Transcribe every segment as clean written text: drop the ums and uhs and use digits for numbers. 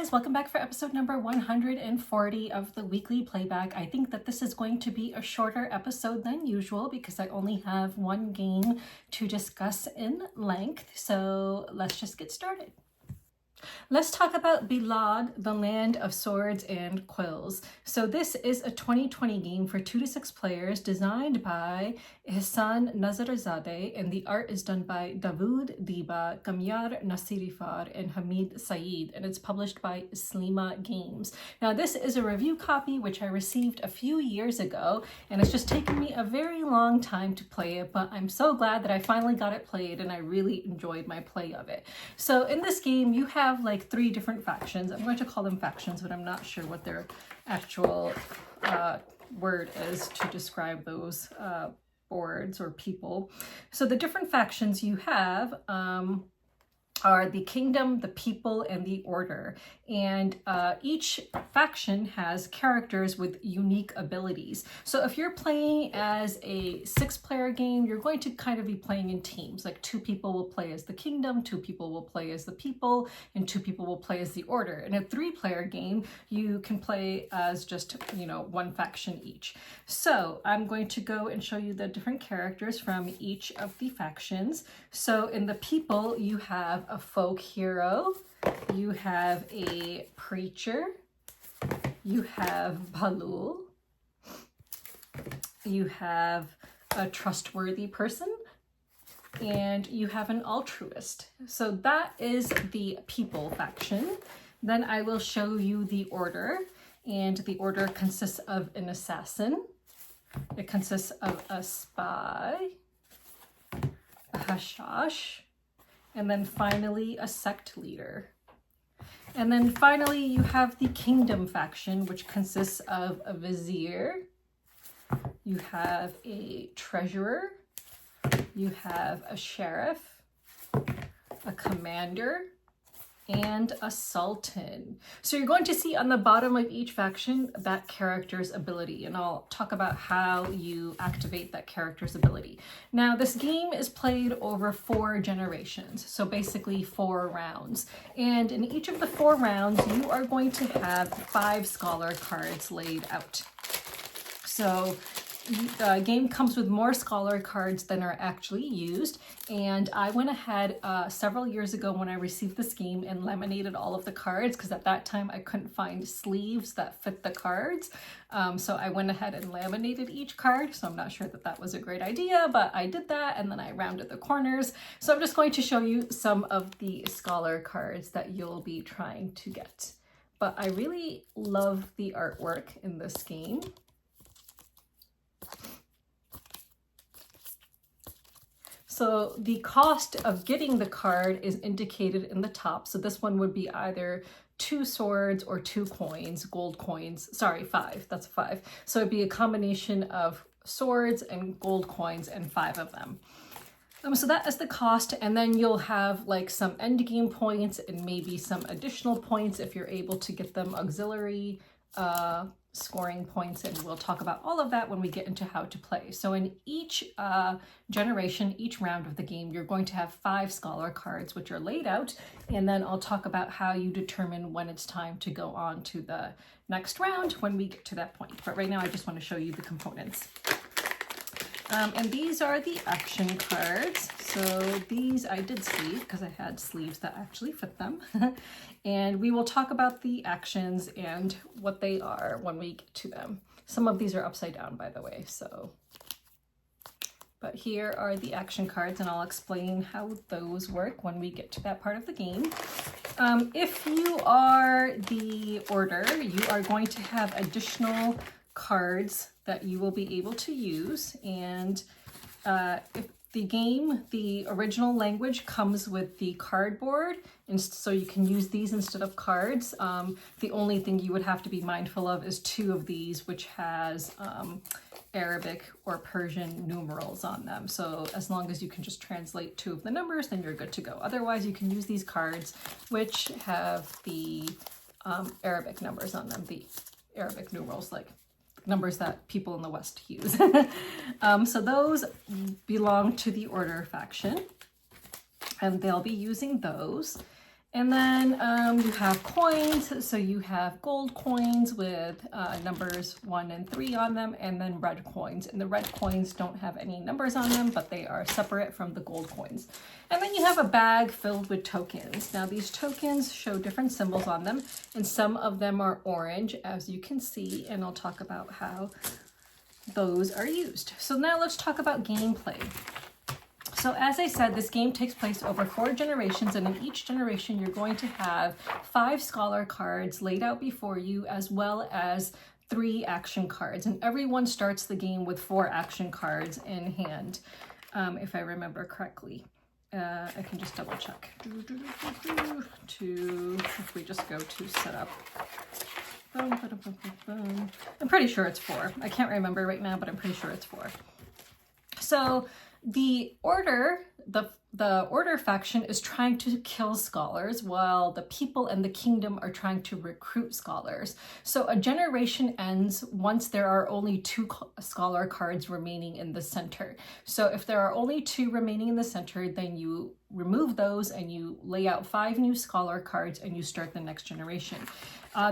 guys, welcome back for episode number 140 of the weekly playback. I think that this is going to be a shorter episode than usual because I only have one game to discuss in length. So let's just get started. Let's talk about Belaad, the Land of Swords and Quills. So this is a 2020 game for 2 to 6 players designed by Ihsan Nazarizadeh, and the art is done by Dawood Diba, Kamyar Nasirifar, and Hamid Saeed, and it's published by Slima Games. Now this is a review copy which I received a few years ago, and it's just taken me a very long time to play it, but I'm so glad that I finally got it played and I really enjoyed my play of it. So in this game you have like 3 different factions. I'm going to call them factions, but I'm not sure what their actual word is to describe those boards or people. So the different factions you have are the kingdom, the people, and the order. And each faction has characters with unique abilities. So if you're playing as a 6-player game, you're going to kind of be playing in teams. Like 2 people will play as the kingdom, 2 people will play as the people, and 2 people will play as the order. In a 3-player game, you can play as just, one faction each. So I'm going to go and show you the different characters from each of the factions. So in the people, you have a folk hero, you have a preacher, you have Balul, you have a trustworthy person, and you have an altruist. So that is the people faction. Then I will show you the order, and the order consists of an assassin, it consists of a spy, a hashash, and then finally a sect leader. And then finally you have the kingdom faction, which consists of a vizier, you have a treasurer, you have a sheriff, a commander, and a sultan. So you're going to see on the bottom of each faction that character's ability, and I'll talk about how you activate that character's ability. Now this game is played over 4 generations, so basically 4 rounds, and in each of the 4 rounds you are going to have 5 scholar cards laid out. So the game comes with more scholar cards than are actually used, and I went ahead several years ago when I received this game and laminated all of the cards because at that time I couldn't find sleeves that fit the cards. So I went ahead and laminated each card, so I'm not sure that that was a great idea, but I did that, and then I rounded the corners. So I'm just going to show you some of the scholar cards that you'll be trying to get. But I really love the artwork in this game. So the cost of getting the card is indicated in the top. So this one would be either 2 swords or 2 coins, gold coins. Sorry, 5. That's 5. So it'd be a combination of swords and gold coins and 5 of them. So that is the cost, and then you'll have like some end game points and maybe some additional points if you're able to get them auxiliary scoring points, and we'll talk about all of that when we get into how to play. So in each generation, each round of the game, you're going to have 5 scholar cards which are laid out, and then I'll talk about how you determine when it's time to go on to the next round when we get to that point. But right now I just want to show you the components. And these are the action cards. So these I did sleeve because I had sleeves that actually fit them. And we will talk about the actions and what they are when we get to them. Some of these are upside down, by the way, so. But here are the action cards, and I'll explain how those work when we get to that part of the game. If you are the order, you are going to have additional cards that you will be able to use, and if the game, the original language comes with the cardboard, and so you can use these instead of cards. The only thing you would have to be mindful of is 2 of these, which has Arabic or Persian numerals on them. So as long as you can just translate 2 of the numbers, then you're good to go. Otherwise, you can use these cards, which have the Arabic numbers on them, the Arabic numerals, like numbers that people in the West use. So those belong to the order faction, and they'll be using those. And then you have coins, so you have gold coins with numbers 1 and 3 on them, and then red coins. And the red coins don't have any numbers on them, but they are separate from the gold coins. And then you have a bag filled with tokens. Now these tokens show different symbols on them, and some of them are orange, as you can see, and I'll talk about how those are used. So now let's talk about gameplay. So as I said, this game takes place over 4 generations, and in each generation you're going to have 5 scholar cards laid out before you, as well as 3 action cards. And everyone starts the game with 4 action cards in hand, if I remember correctly. I can just double check. If we just go to setup. I'm pretty sure it's 4. I can't remember right now, but I'm pretty sure it's 4. So the order, the order faction is trying to kill scholars, while the people and the kingdom are trying to recruit scholars. So a generation ends once there are only 2 scholar cards remaining in the center. So if there are only 2 remaining in the center, then you remove those and you lay out 5 new scholar cards and you start the next generation.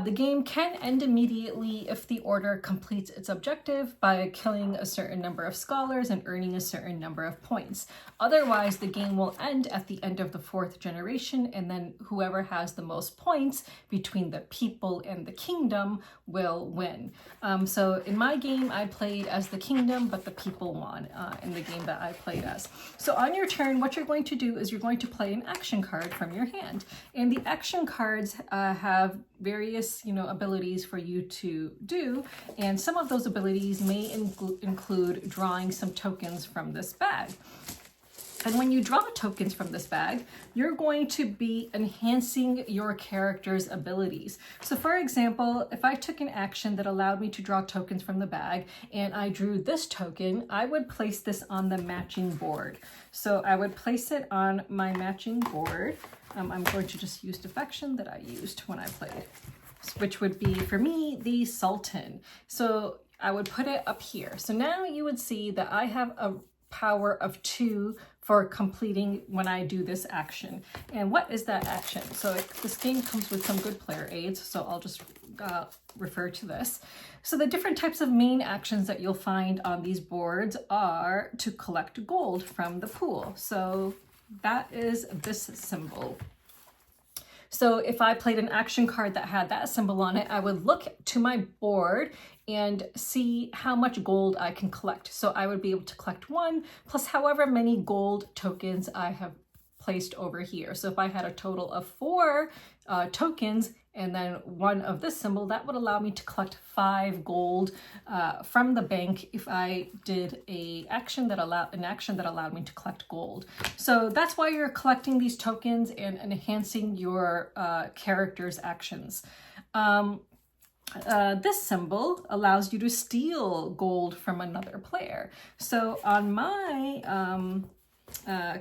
The game can end immediately if the order completes its objective by killing a certain number of scholars and earning a certain number of points. Otherwise, the game will end at the end of the 4th generation, and then whoever has the most points between the people and the kingdom will win. So in my game, I played as the kingdom, but the people won in the game that I played as. So on your turn, what you're going to do is you're going to play an action card from your hand. And the action cards have various abilities for you to do, and some of those abilities may include drawing some tokens from this bag. And when you draw tokens from this bag, you're going to be enhancing your character's abilities. So for example, if I took an action that allowed me to draw tokens from the bag and I drew this token, I would place this on the matching board. So I would place it on my matching board. I'm going to just use defection that I used when I played, which would be, for me, the Sultan. So I would put it up here. So now you would see that I have a power of 2 for completing when I do this action. And what is that action? So this game comes with some good player aids, so I'll just refer to this. So the different types of main actions that you'll find on these boards are to collect gold from the pool. So that is this symbol. So if I played an action card that had that symbol on it, I would look to my board and see how much gold I can collect. So I would be able to collect 1 plus however many gold tokens I have placed over here. So if I had a total of 4 tokens and then 1 of this symbol, that would allow me to collect 5 gold from the bank if I did an action that allowed me to collect gold. So that's why you're collecting these tokens and enhancing your character's actions. This symbol allows you to steal gold from another player. So on my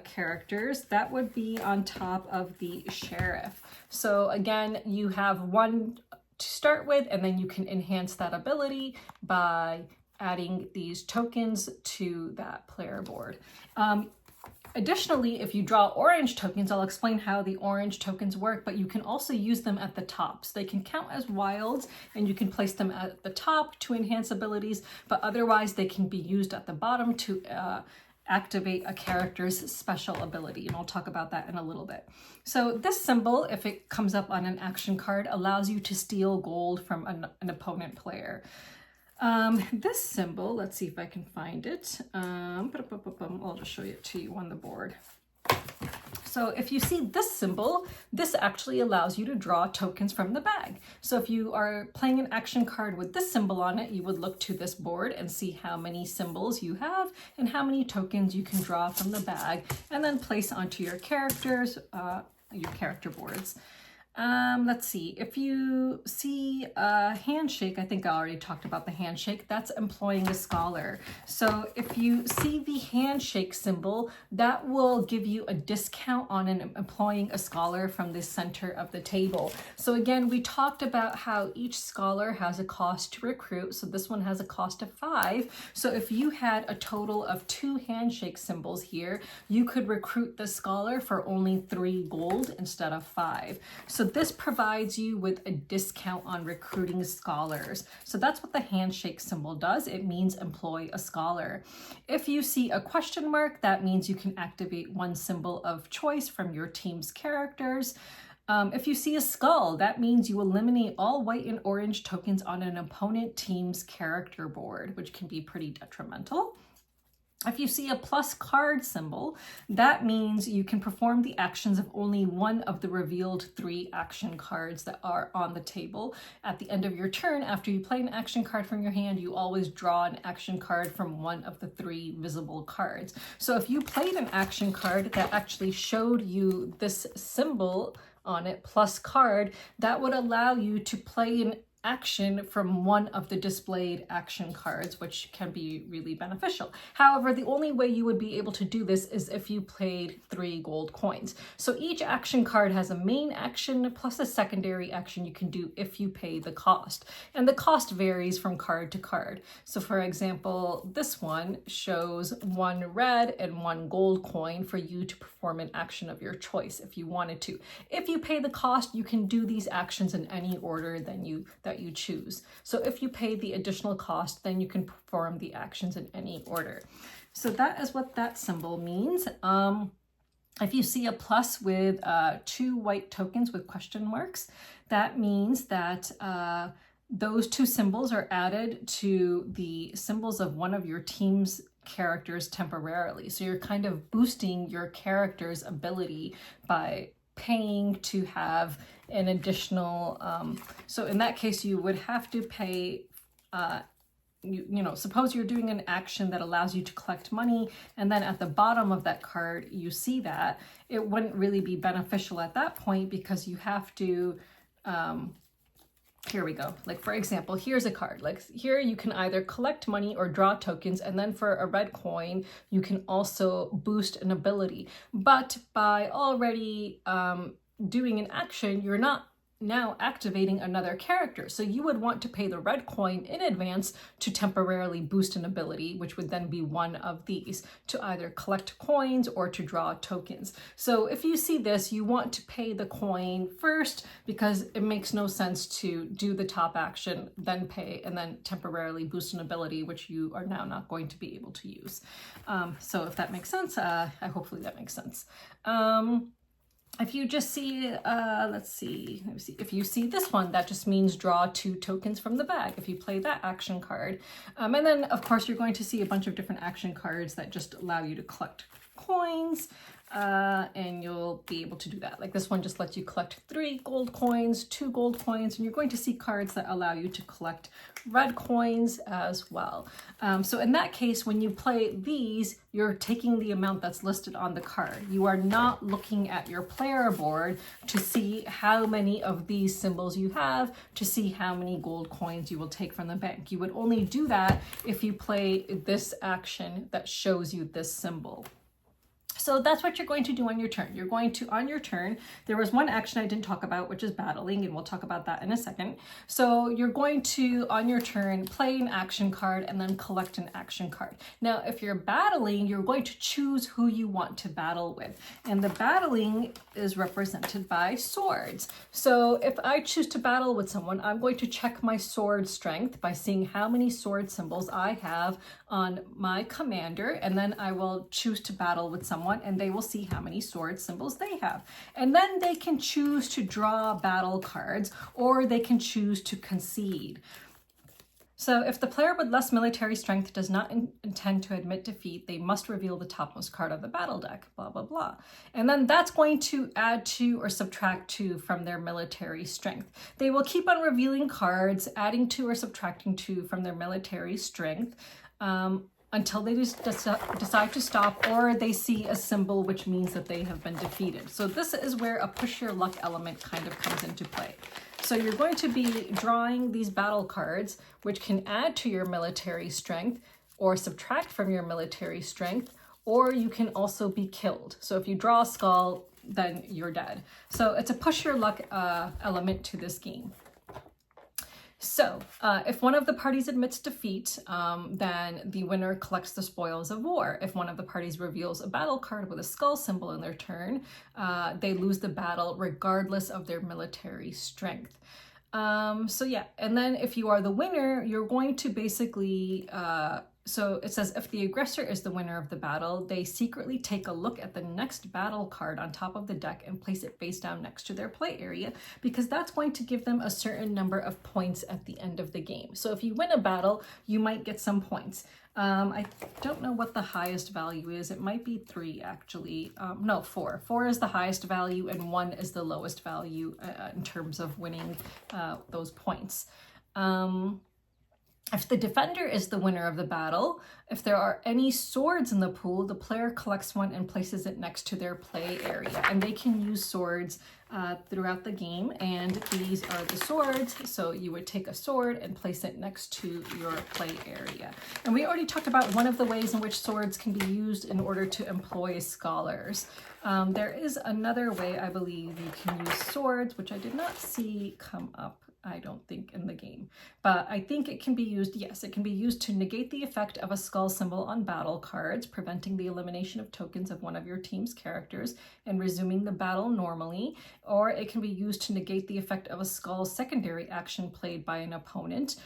characters, that would be on top of the sheriff. So again, you have 1 to start with, and then you can enhance that ability by adding these tokens to that player board. Additionally, if you draw orange tokens, I'll explain how the orange tokens work, but you can also use them at the top. So they can count as wilds, and you can place them at the top to enhance abilities, but otherwise they can be used at the bottom to activate a character's special ability, and I'll talk about that in a little bit. So this symbol, if it comes up on an action card, allows you to steal gold from an opponent player. This symbol, let's see if I can find it. I'll just show it to you on the board. So if you see this symbol, this actually allows you to draw tokens from the bag. So if you are playing an action card with this symbol on it, you would look to this board and see how many symbols you have and how many tokens you can draw from the bag, and then place onto your characters, your character boards. Let's see. If you see a handshake, I think I already talked about the handshake. That's employing a scholar. So if you see the handshake symbol, that will give you a discount on employing a scholar from the center of the table. So again, we talked about how each scholar has a cost to recruit. So this one has a cost of 5. So if you had a total of 2 handshake symbols here, you could recruit the scholar for only 3 gold instead of 5. So this provides you with a discount on recruiting scholars. So that's what the handshake symbol does. It means employ a scholar. If you see a question mark, that means you can activate one symbol of choice from your team's characters. If you see a skull, that means you eliminate all white and orange tokens on an opponent team's character board, which can be pretty detrimental. If you see a plus card symbol, that means you can perform the actions of only one of the revealed 3 action cards that are on the table. At the end of your turn, after you play an action card from your hand, you always draw an action card from one of the 3 visible cards. So if you played an action card that actually showed you this symbol on it, plus card, that would allow you to play an action from one of the displayed action cards, which can be really beneficial. However, the only way you would be able to do this is if you played 3 gold coins. So each action card has a main action plus a secondary action you can do if you pay the cost. And the cost varies from card to card. So for example, this one shows 1 red and 1 gold coin for you to perform an action of your choice if you wanted to. If you pay the cost, you can do these actions in any order that you choose. So if you pay the additional cost, then you can perform the actions in any order. So that is what that symbol means. If you see a plus with 2 white tokens with question marks, that means that those 2 symbols are added to the symbols of one of your team's characters temporarily. So you're kind of boosting your character's ability by paying to have an additional, so in that case, you would have to pay, you know, suppose you're doing an action that allows you to collect money, and then at the bottom of that card, you see that, it wouldn't really be beneficial at that point because you have to, here we go. Like for example, here's a card. Like here you can either collect money or draw tokens, and then for a red coin, you can also boost an ability. But by already doing an action, you're not now activating another character. So you would want to pay the red coin in advance to temporarily boost an ability, which would then be one of these, to either collect coins or to draw tokens. So if you see this, you want to pay the coin first because it makes no sense to do the top action, then pay, and then temporarily boost an ability, which you are now not going to be able to use. So if that makes sense, hopefully that makes sense. If you just see, let me see, if you see this one, that just means draw 2 tokens from the bag if you play that action card. And then, of course, you're going to see a bunch of different action cards that just allow you to collect coins, and you'll be able to do that. Like this one just lets you collect 3 gold coins, 2 gold coins, and you're going to see cards that allow you to collect red coins as well. So in that case, when you play these, you're taking the amount that's listed on the card. You are not looking at your player board to see how many of these symbols you have, to see how many gold coins you will take from the bank. You would only do that if you play this action that shows you this symbol. So that's what you're going to do on your turn. You're going to, on your turn, there was one action I didn't talk about, which is battling, and we'll talk about that in a second. So you're going to, on your turn, play an action card and then collect an action card. Now, if you're battling, you're going to choose who you want to battle with. And the battling is represented by swords. So if I choose to battle with someone, I'm going to check my sword strength by seeing how many sword symbols I have on my commander, and then I will choose to battle with someone, and they will see how many sword symbols they have. And then they can choose to draw battle cards, or they can choose to concede. So if the player with less military strength does not intend to admit defeat, they must reveal the topmost card of the battle deck, blah, blah, blah. And then that's going to add 2 or subtract 2 from their military strength. They will keep on revealing cards, adding 2 or subtracting 2 from their military strength, until they just decide to stop, or they see a symbol which means that they have been defeated. So this is where a push your luck element kind of comes into play. So you're going to be drawing these battle cards, which can add to your military strength or subtract from your military strength, or you can also be killed. So if you draw a skull, then you're dead. So it's a push your luck element to this game. So if one of the parties admits defeat, then the winner collects the spoils of war. If one of the parties reveals a battle card with a skull symbol in their turn, they lose the battle regardless of their military strength. So yeah, and then if you are the winner, you're going to basically, so it says if the aggressor is the winner of the battle, they secretly take a look at the next battle card on top of the deck and place it face down next to their play area, because that's going to give them a certain number of points at the end of the game. So if you win a battle, you might get some points. I don't know what the highest value is. It might be 3 actually. No, 4. 4 is the highest value and 1 is the lowest value in terms of winning those points. If the defender is the winner of the battle, if there are any swords in the pool, the player collects one and places it next to their play area. And they can use swords throughout the game, and these are the swords. So you would take a sword and place it next to your play area. And we already talked about one of the ways in which swords can be used in order to employ scholars. There is another way, I believe, you can use swords, which I did not see come up, I don't think, in the game. But I think it can be used, yes, it can be used to negate the effect of a skull symbol on battle cards, preventing the elimination of tokens of one of your team's characters and resuming the battle normally. Or it can be used to negate the effect of a skull secondary action played by an opponent.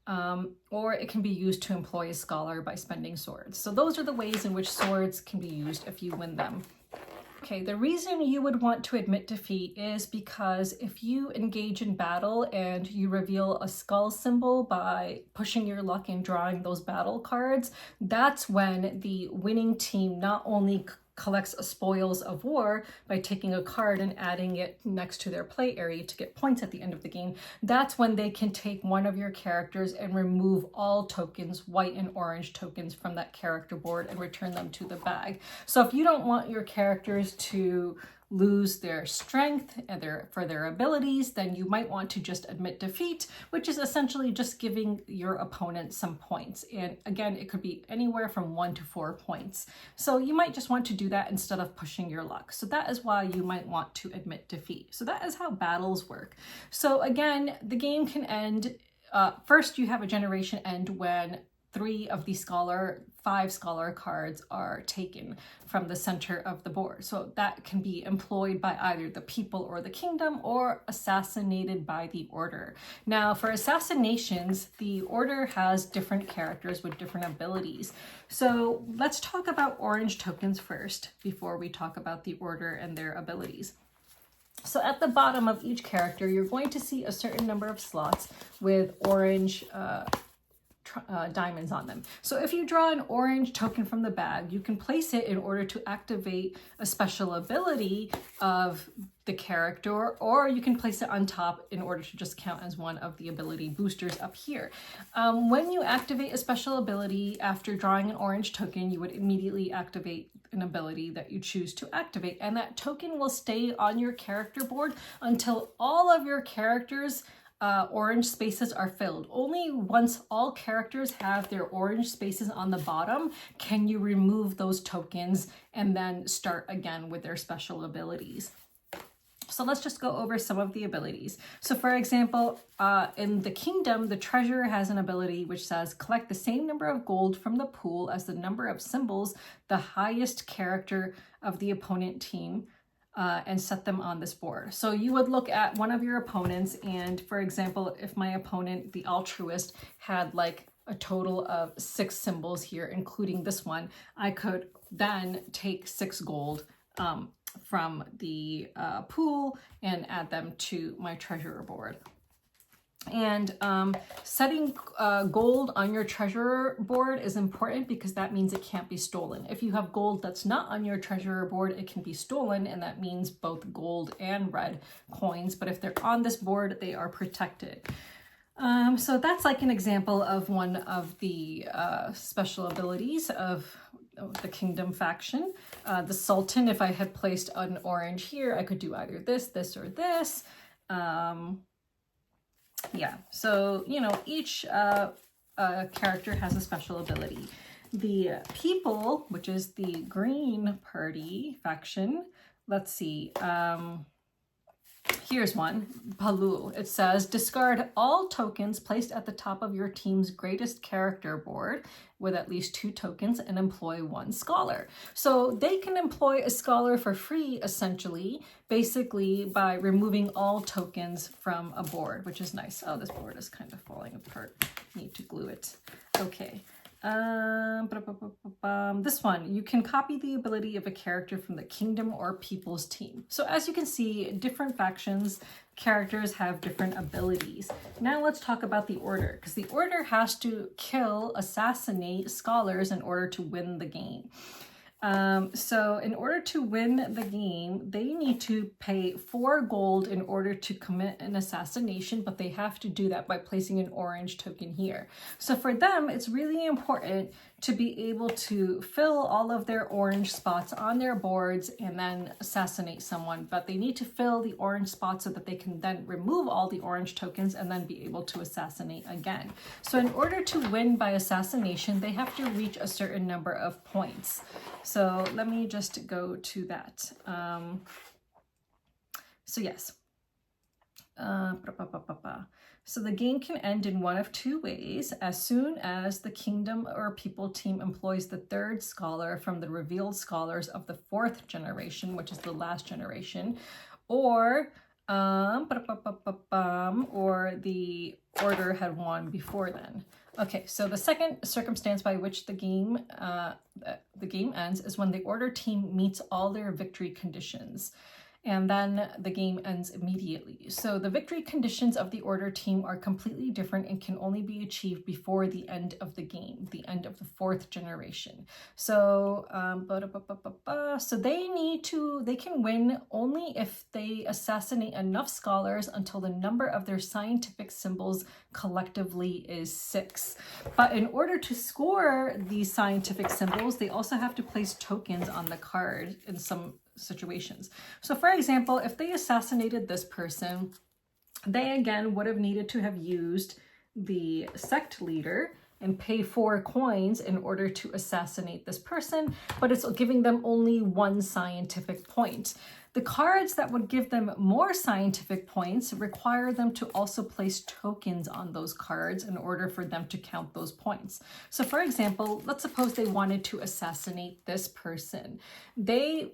Or it can be used to employ a scholar by spending swords. So those are the ways in which swords can be used if you win them. Okay, the reason you would want to admit defeat is because if you engage in battle and you reveal a skull symbol by pushing your luck and drawing those battle cards, that's when the winning team not only collects a spoils of war by taking a card and adding it next to their play area to get points at the end of the game. That's when they can take one of your characters and remove all tokens, white and orange tokens, from that character board and return them to the bag. So if you don't want your characters to lose their strength and for their abilities, then you might want to just admit defeat, which is essentially just giving your opponent some points. And again, it could be anywhere from 1 to 4 points. So you might just want to do that instead of pushing your luck. So that is why you might want to admit defeat. So that is how battles work. So again, the game can end, first you have a generation end when 5 scholar cards are taken from the center of the board. So that can be employed by either the people or the kingdom, or assassinated by the order. Now for assassinations, the order has different characters with different abilities. So let's talk about orange tokens first before we talk about the order and their abilities. So at the bottom of each character, you're going to see a certain number of slots with orange diamonds on them. So if you draw an orange token from the bag, you can place it in order to activate a special ability of the character, or you can place it on top in order to just count as one of the ability boosters up here. When you activate a special ability after drawing an orange token, you would immediately activate an ability that you choose to activate, and that token will stay on your character board until all of your characters' orange spaces are filled. Only once all characters have their orange spaces on the bottom can you remove those tokens and then start again with their special abilities. So let's just go over some of the abilities. So for example, in the kingdom, the treasurer has an ability which says collect the same number of gold from the pool as the number of symbols the highest character of the opponent team and set them on this board. So you would look at one of your opponents, and for example, if my opponent, the altruist, had like a total of 6 symbols here, including this one, I could then take 6 gold from the pool and add them to my treasurer board. And setting gold on your treasurer board is important because that means it can't be stolen. If you have gold that's not on your treasurer board, it can be stolen, and that means both gold and red coins. But if they're on this board, they are protected. So that's like an example of one of the special abilities of the kingdom faction. The Sultan, if I had placed an orange here, I could do either this, this, or this. Yeah, so, you know, each character has a special ability. The people, which is the Green Party faction, let's see, here's one, Palu. It says, discard all tokens placed at the top of your team's greatest character board with at least 2 tokens and employ 1 scholar. So they can employ a scholar for free, essentially, basically by removing all tokens from a board, which is nice. Oh, this board is kind of falling apart. Need to glue it. Okay. This one, you can copy the ability of a character from the kingdom or people's team. So as you can see, different factions, characters have different abilities. Now let's talk about the order, because the order has to kill, assassinate scholars in order to win the game. So in order to win the game, they need to pay 4 gold in order to commit an assassination, but they have to do that by placing an orange token here. So for them, it's really important to be able to fill all of their orange spots on their boards and then assassinate someone, but they need to fill the orange spots so that they can then remove all the orange tokens and then be able to assassinate again. So in order to win by assassination, they have to reach a certain number of points. So let me just go to that. So yes. So the game can end in one of 2 ways. As soon as the kingdom or people team employs the 3rd scholar from the revealed scholars of the 4th generation, which is the last generation, or the order had won before then. Okay, so the second circumstance by which the game ends is when the order team meets all their victory conditions. And then the game ends immediately. So the victory conditions of the order team are completely different and can only be achieved before the end of the game, the end of the 4th generation. So, so they can win only if they assassinate enough scholars until the number of their scientific symbols collectively is 6. But in order to score these scientific symbols, they also have to place tokens on the card in some situations. So for example, if they assassinated this person, they again would have needed to have used the sect leader and pay 4 coins in order to assassinate this person, but it's giving them only 1 scientific point. The cards that would give them more scientific points require them to also place tokens on those cards in order for them to count those points. So for example, let's suppose they wanted to assassinate this person. They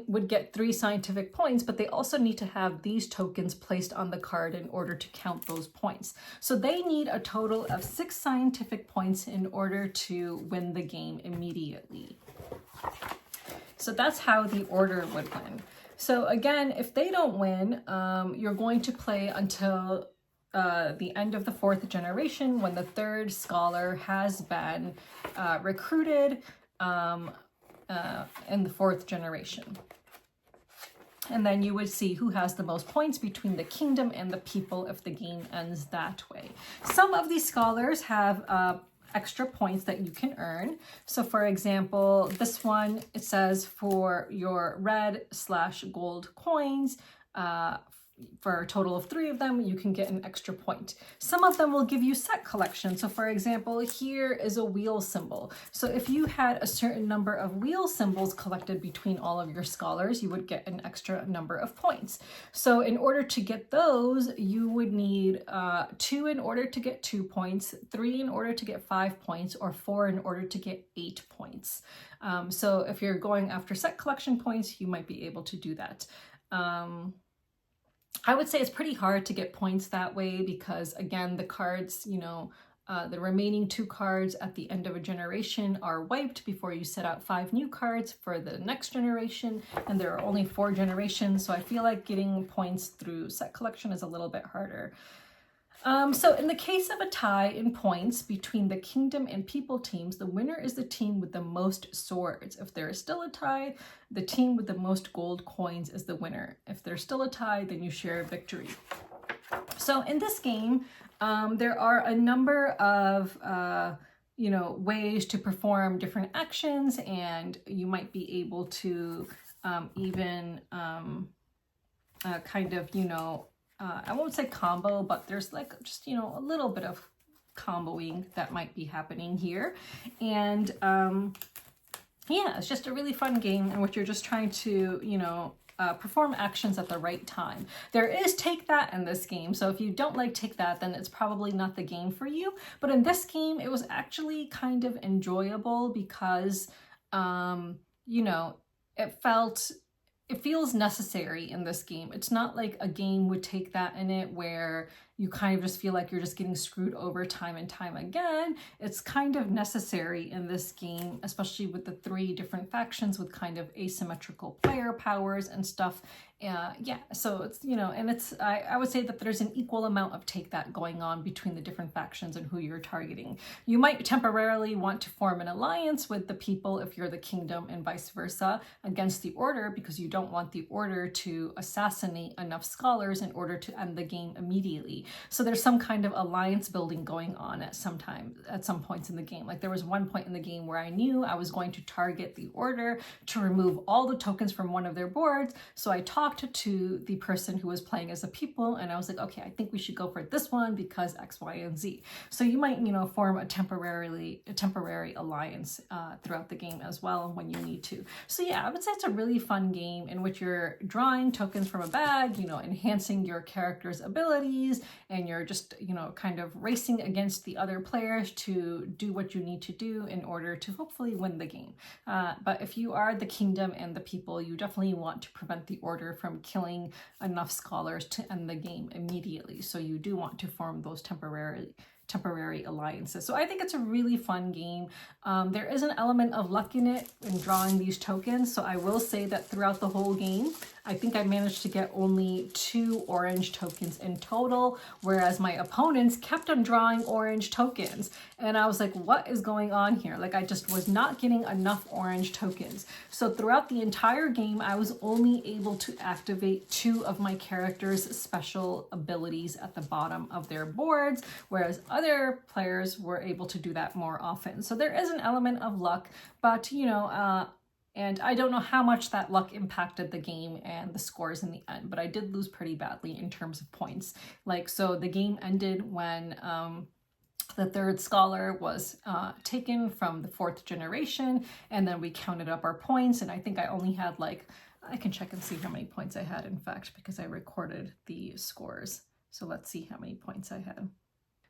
would get 3 scientific points, but they also need to have these tokens placed on the card in order to count those points. So they need a total of 6 scientific points in order to win the game immediately. So that's how the order would win. So again, if they don't win, you're going to play until the end of the 4th generation when the 3rd scholar has been recruited in the 4th generation. And then you would see who has the most points between the kingdom and the people if the game ends that way. Some of these scholars have extra points that you can earn. So for example, this one, it says for your red/gold coins, for a total of 3 of them, you can get an extra point. Some of them will give you set collection. So for example, here is a wheel symbol. So if you had a certain number of wheel symbols collected between all of your scholars, you would get an extra number of points. So in order to get those, you would need 2 in order to get 2 points, 3 in order to get 5 points, or 4 in order to get 8 points. So if you're going after set collection points, you might be able to do that. I would say it's pretty hard to get points that way because, again, the cards, you know, the remaining 2 cards at the end of a generation are wiped before you set out 5 new cards for the next generation, and there are only 4 generations, so I feel like getting points through set collection is a little bit harder. So in the case of a tie in points between the kingdom and people teams, the winner is the team with the most swords. If there is still a tie, the team with the most gold coins is the winner. If there's still a tie, then you share victory. So in this game, There are a number of you know, ways to perform different actions, and you might be able to even kind of, you know, I won't say combo, but there's like just, you know, a little bit of comboing that might be happening here. And yeah, it's just a really fun game in which you're just trying to, you know, perform actions at the right time. There is take that in this game, so if you don't like take that, then it's probably not the game for you. But in this game, it was actually kind of enjoyable because, you know, it feels necessary in this game. It's not like a game with take that in it where you kind of just feel like you're just getting screwed over time and time again. It's kind of necessary in this game, especially with the 3 different factions with kind of asymmetrical player powers and stuff. Yeah, so it's, you know, and it's, I would say that there's an equal amount of take that going on between the different factions and who you're targeting. You might temporarily want to form an alliance with the people if you're the kingdom, and vice versa, against the order, because you don't want the order to assassinate enough scholars in order to end the game immediately. So there's some kind of alliance building going on at some points in the game. Like there was one point in the game where I knew I was going to target the order to remove all the tokens from one of their boards. So I talked to the person who was playing as a people, and I was like, okay, I think we should go for this one because X, Y, and Z. So you might, you know, form a temporary alliance throughout the game as well when you need to. So yeah, I would say it's a really fun game in which you're drawing tokens from a bag, you know, enhancing your character's abilities, and you're just, you know, kind of racing against the other players to do what you need to do in order to hopefully win the game. But if you are the kingdom and the people, you definitely want to prevent the order from killing enough scholars to end the game immediately. So you do want to form those temporary alliances. So I think it's a really fun game. There is an element of luck in it in drawing these tokens. So I will say that throughout the whole game, I think I managed to get only 2 orange tokens in total, whereas my opponents kept on drawing orange tokens. And I was like, what is going on here? Like I just was not getting enough orange tokens. So throughout the entire game, I was only able to activate 2 of my characters' special abilities at the bottom of their boards, whereas other players were able to do that more often. So there is an element of luck, but you know, and I don't know how much that luck impacted the game and the scores in the end, but I did lose pretty badly in terms of points. Like, so the game ended when the 3rd scholar was taken from the 4th generation, and then we counted up our points, and I think I only had like, I can check and see how many points I had, in fact, because I recorded the scores. So let's see how many points I had.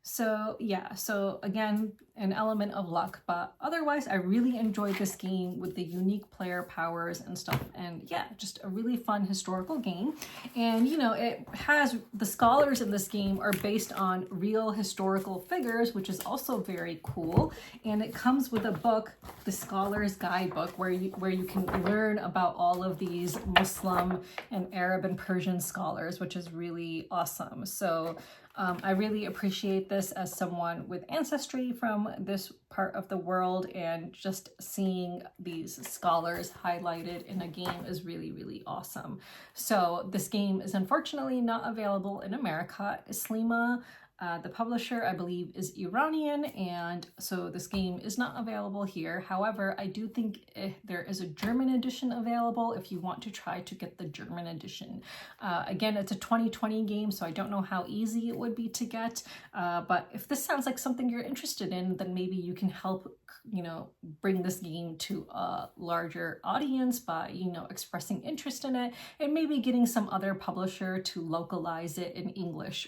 So yeah, so again, an element of luck, but otherwise I really enjoyed this game with the unique player powers and stuff. And yeah, just a really fun historical game. And you know, it has, the scholars in this game are based on real historical figures, which is also very cool. And it comes with a book, the Scholar's Guidebook, where you can learn about all of these Muslim and Arab and Persian scholars, which is really awesome. So I really appreciate this as someone with ancestry from this part of the world, and just seeing these scholars highlighted in a game is really, really awesome. So this game is unfortunately not available in America. Islima, the publisher, I believe, is Iranian, and so this game is not available here. However, I do think there is a German edition available if you want to try to get the German edition. Again, it's a 2020 game, so I don't know how easy it would be to get, but if this sounds like something you're interested in, then maybe you can help, you know, bring this game to a larger audience by, you know, expressing interest in it, and maybe getting some other publisher to localize it in English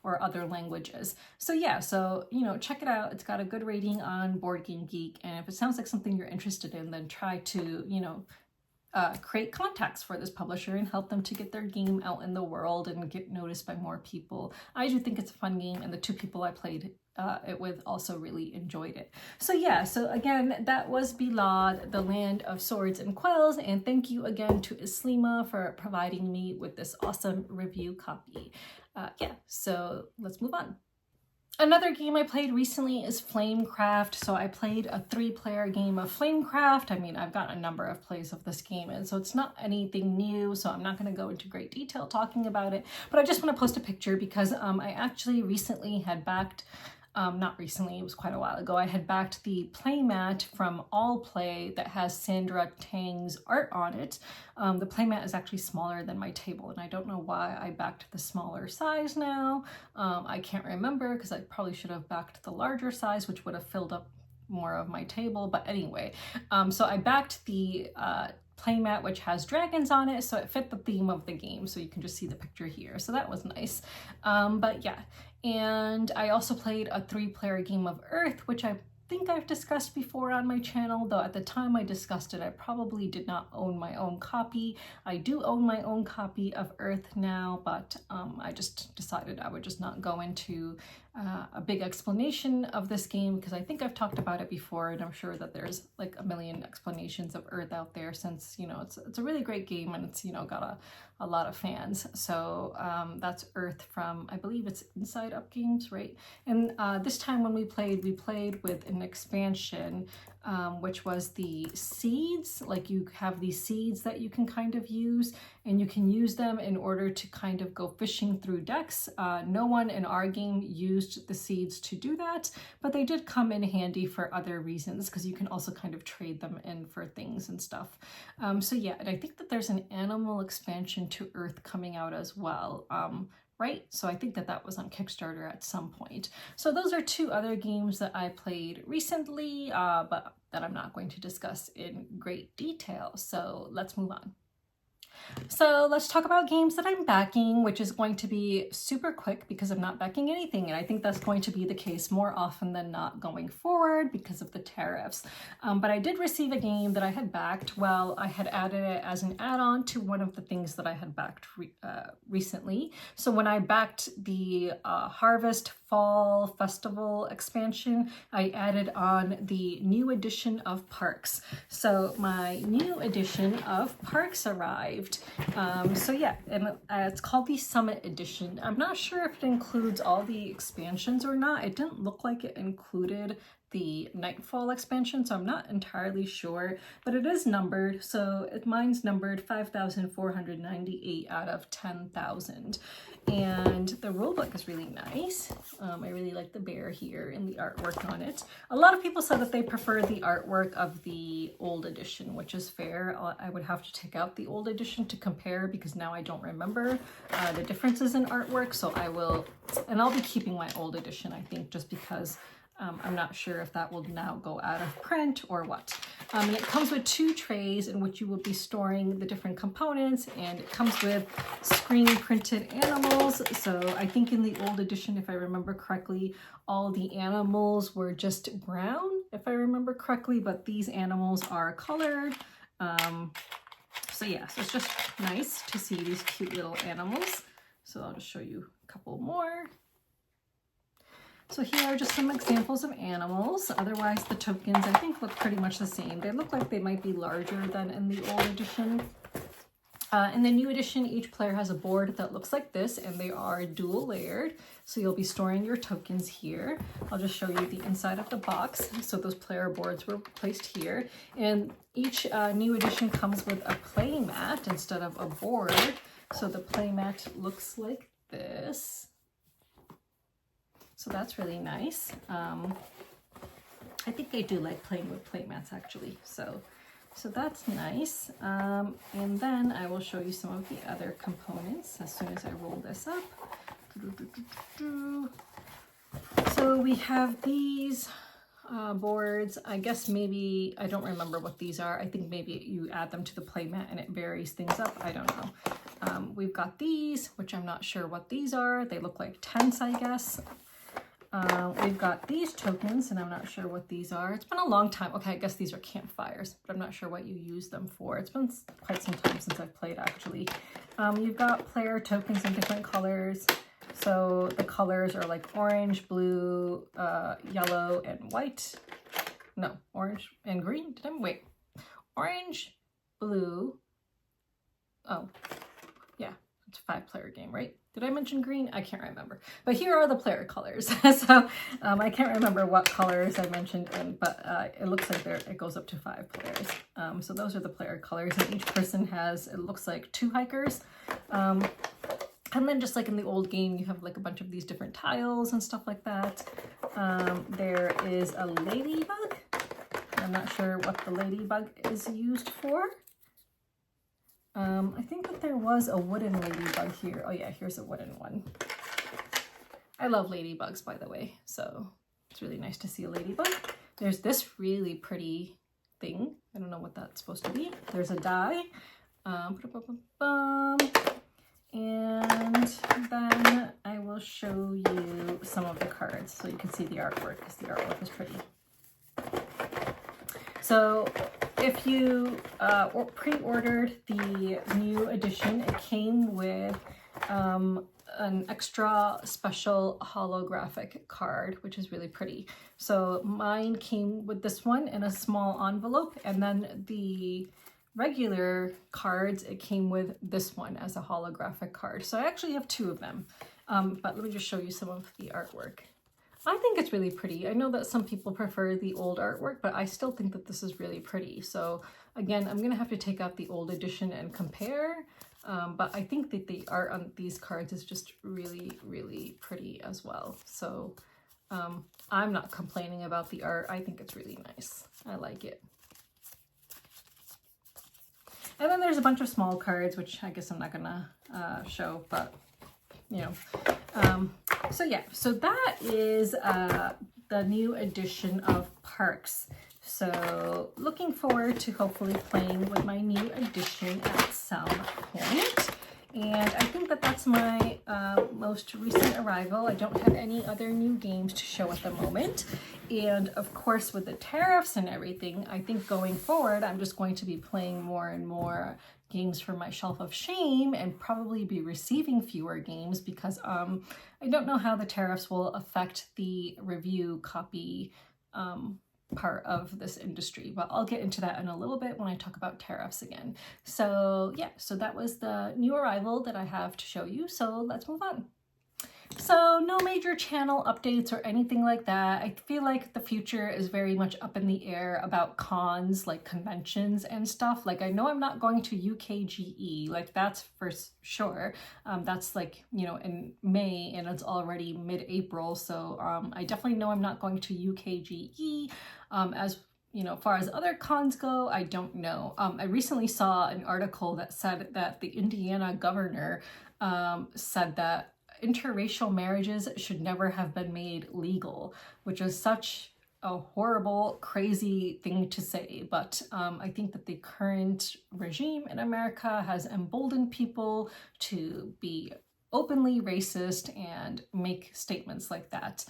or other languages. So yeah, so, you know, check it out. It's got a good rating on Board Game Geek, and if it sounds like something you're interested in, then try to, you know, create contacts for this publisher and help them to get their game out in the world and get noticed by more people. I do think it's a fun game, and the 2 people I played it with also really enjoyed it. So yeah, so again, that was Belaad, the Land of Swords and Quills, and thank you again to Islima for providing me with this awesome review copy. Yeah, so let's move on. Another game I played recently is Flamecraft. So I played a 3-player game of Flamecraft. I mean, I've got a number of plays of this game, and so it's not anything new, so I'm not going to go into great detail talking about it, but I just want to post a picture because I actually recently had backed, not recently, it was quite a while ago, I had backed the playmat from All Play that has Sandra Tang's art on it. The playmat is actually smaller than my table, and I don't know why I backed the smaller size now. I can't remember because I probably should have backed the larger size, which would have filled up more of my table. But anyway, so I backed the playmat which has dragons on it, so it fit the theme of the game, so you can just see the picture here, so that was nice. But yeah, and I also played a 3-player game of Earth, which I think I've discussed before on my channel, though at the time I discussed it I probably did not own my own copy. I do own my own copy of Earth now, but I just decided I would just not go into a big explanation of this game because I think I've talked about it before, and I'm sure that there's like a million explanations of Earth out there, since, you know, it's a really great game and it's, you know, got a lot of fans. So that's Earth from, I believe it's Inside Up Games, right? And this time when we played with an expansion, which was the seeds. Like, you have these seeds that you can kind of use, and you can use them in order to kind of go fishing through decks. No one in our game used the seeds to do that, but they did come in handy for other reasons because you can also kind of trade them in for things and stuff. So yeah, and I think that there's an animal expansion to Earth coming out as well. Right? So I think that that was on Kickstarter at some point. So those are 2 other games that I played recently, but that I'm not going to discuss in great detail. So let's move on. So let's talk about games that I'm backing, which is going to be super quick because I'm not backing anything. And I think that's going to be the case more often than not going forward because of the tariffs. But I did receive a game that I had backed. Well, I had added it as an add-on to one of the things that I had backed recently. So when I backed the Harvest Fall Festival expansion, I added on the new edition of Parks. So my new edition of Parks arrived. So yeah, and it's called the Summit Edition. I'm not sure if it includes all the expansions or not. It didn't look like it included the Nightfall expansion, so I'm not entirely sure, but it is numbered. So mine's numbered 5,498 out of 10,000. And the rulebook is really nice. I really like the bear here and the artwork on it. A lot of people said that they prefer the artwork of the old edition, which is fair. I would have to take out the old edition to compare because now I don't remember the differences in artwork. So I will, and I'll be keeping my old edition, I think, just because I'm not sure if that will now go out of print or what. And it comes with 2 trays in which you will be storing the different components, and it comes with screen printed animals. So I think in the old edition, if I remember correctly, all the animals were just brown, if I remember correctly, but these animals are colored. So yeah, so it's just nice to see these cute little animals. So I'll just show you a couple more. So here are just some examples of animals. Otherwise, the tokens, I think, look pretty much the same. They look like they might be larger than in the old edition. In the new edition, each player has a board that looks like this, and they are dual layered. So you'll be storing your tokens here. I'll just show you the inside of the box. So those player boards were placed here. And each new edition comes with a play mat instead of a board. So the play mat looks like this. So that's really nice. I think I do like playing with playmats actually. So that's nice. And then I will show you some of the other components as soon as I roll this up. So we have these boards. I guess maybe, I don't remember what these are. I think maybe you add them to the playmat and it varies things up. I don't know. We've got these, which I'm not sure what these are. They look like tents, I guess. We've got these tokens, and I'm not sure what these are. It's been a long time. Okay, I guess these are campfires, but I'm not sure what you use them for. It's been quite some time since I've played, actually. You've got player tokens in different colors. So the colors are like orange, blue, yellow, and white. No, orange and green. Wait. Orange, blue. Oh, yeah. It's a 5-player game, right? Did I mention green? I can't remember. But here are the player colors. So I can't remember what colors I mentioned, but it looks like it goes up to 5 players. So those are the player colors, and each person has, it looks like 2 hikers. And then just like in the old game, you have like a bunch of these different tiles and stuff like that. There is a ladybug. I'm not sure what the ladybug is used for. I think that there was a wooden ladybug here. Oh yeah, here's a wooden one. I love ladybugs, by the way, so it's really nice to see a ladybug. There's this really pretty thing. I don't know what that's supposed to be. There's a die. And then I will show you some of the cards so you can see the artwork, because the artwork is pretty. So if you pre-ordered the new edition, it came with an extra special holographic card, which is really pretty. So mine came with this one in a small envelope, and then the regular cards, it came with this one as a holographic card. So I actually have 2 of them, but let me just show you some of the artwork. I think it's really pretty. I know that some people prefer the old artwork, but I still think that this is really pretty. So again, I'm gonna have to take out the old edition and compare, but I think that the art on these cards is just really, really pretty as well. So I'm not complaining about the art. I think it's really nice. I like it. And then there's a bunch of small cards, which I guess I'm not gonna show, but you know. So yeah, so that is the new edition of Parks. So looking forward to hopefully playing with my new edition at some point. And I think that that's my most recent arrival. I don't have any other new games to show at the moment. And of course, with the tariffs and everything, I think going forward, I'm just going to be playing more and more games for my shelf of shame, and probably be receiving fewer games, because I don't know how the tariffs will affect the review copy part of this industry, but I'll get into that in a little bit when I talk about tariffs again. So yeah, so that was the new arrival that I have to show you, so let's move on. So no major channel updates or anything like that. I feel like the future is very much up in the air about cons, like conventions and stuff. Like I know I'm not going to UKGE, like that's for sure. That's like, you know, in May, and it's already mid-April. So I definitely know I'm not going to UKGE. As you know, far as other cons go, I don't know. I recently saw an article that said that the Indiana governor said that interracial marriages should never have been made legal, which is such a horrible, crazy thing to say. But I think that the current regime in America has emboldened people to be openly racist and make statements like that.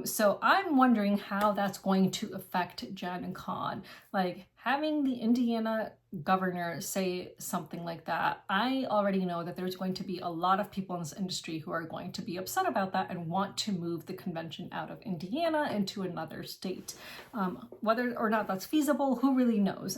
So I'm wondering how that's going to affect Gen Con. Like having the Indiana governor say something like that, I already know that there's going to be a lot of people in this industry who are going to be upset about that and want to move the convention out of Indiana into another state. Whether or not that's feasible, who really knows?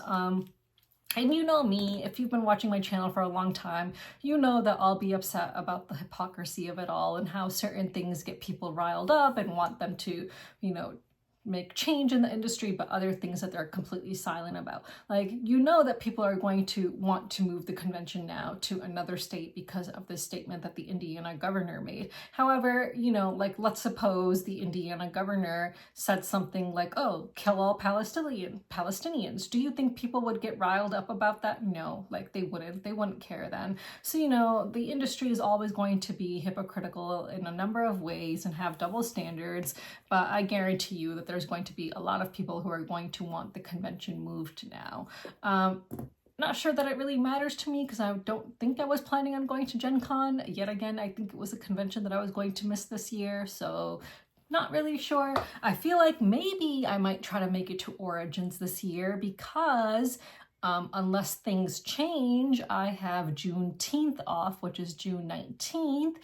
And you know me, if you've been watching my channel for a long time, you know that I'll be upset about the hypocrisy of it all and how certain things get people riled up and want them to, you know, make change in the industry, but other things that they're completely silent about. Like, you know that people are going to want to move the convention now to another state because of this statement that the Indiana governor made. However, you know, like, let's suppose the Indiana governor said something like, oh, kill all Palestinians. Do you think people would get riled up about that? No, like they wouldn't care then. So, you know, the industry is always going to be hypocritical in a number of ways and have double standards, but I guarantee you that there's going to be a lot of people who are going to want the convention moved now. Not sure that it really matters to me, because I don't think I was planning on going to Gen Con. Yet again, I think it was a convention that I was going to miss this year, so not really sure. I feel like maybe I might try to make it to Origins this year, because unless things change, I have Juneteenth off, which is June 19th,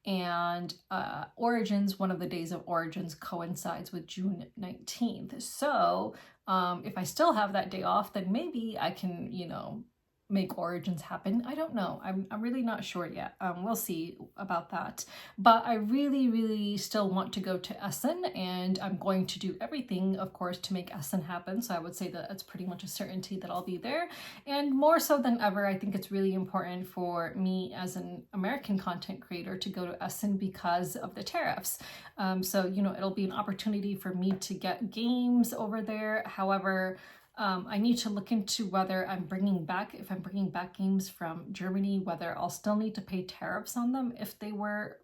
and Origins, one of the days of Origins coincides with June 19th. So if I still have that day off, then maybe I can, you know, make Origins happen. I don't know. I'm really not sure yet. We'll see about that. But I really still want to go to Essen, and I'm going to do everything, of course, to make Essen happen. So I would say that it's pretty much a certainty that I'll be there. And more so than ever, I think it's really important for me as an American content creator to go to Essen because of the tariffs. So, you know, it'll be an opportunity for me to get games over there. However, I need to look into whether if I'm bringing back games from Germany, whether I'll still need to pay tariffs on them if they were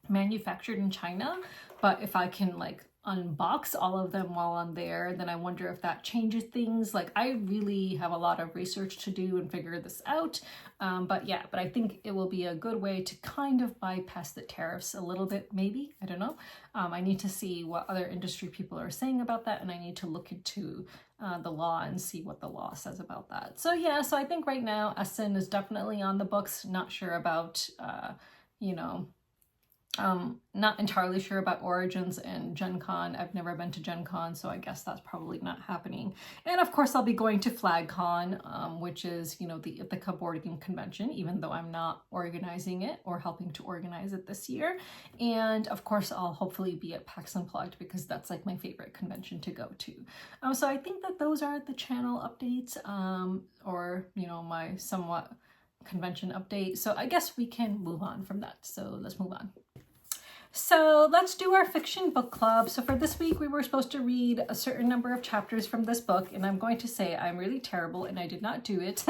manufactured in China. But if I can like unbox all of them while I'm there, then I wonder if that changes things. Like, I really have a lot of research to do and figure this out. But I think it will be a good way to kind of bypass the tariffs a little bit, maybe. I don't know. I need to see what other industry people are saying about that, and I need to look into the law and see what the law says about that. So yeah, so I think right now Essen is definitely on the books. Not sure about, not entirely sure about Origins and Gen Con. I've never been to Gen Con, so I guess that's probably not happening. And of course, I'll be going to FlagCon, which is, the Ithaca board game convention, even though I'm not organizing it or helping to organize it this year. And of course, I'll hopefully be at PAX Unplugged because that's like my favorite convention to go to. So I think that those are the channel updates, or, my somewhat convention update. So I guess we can move on from that. So let's move on. So let's do our fiction book club. So for this week, we were supposed to read a certain number of chapters from this book, and I'm going to say I'm really terrible and I did not do it.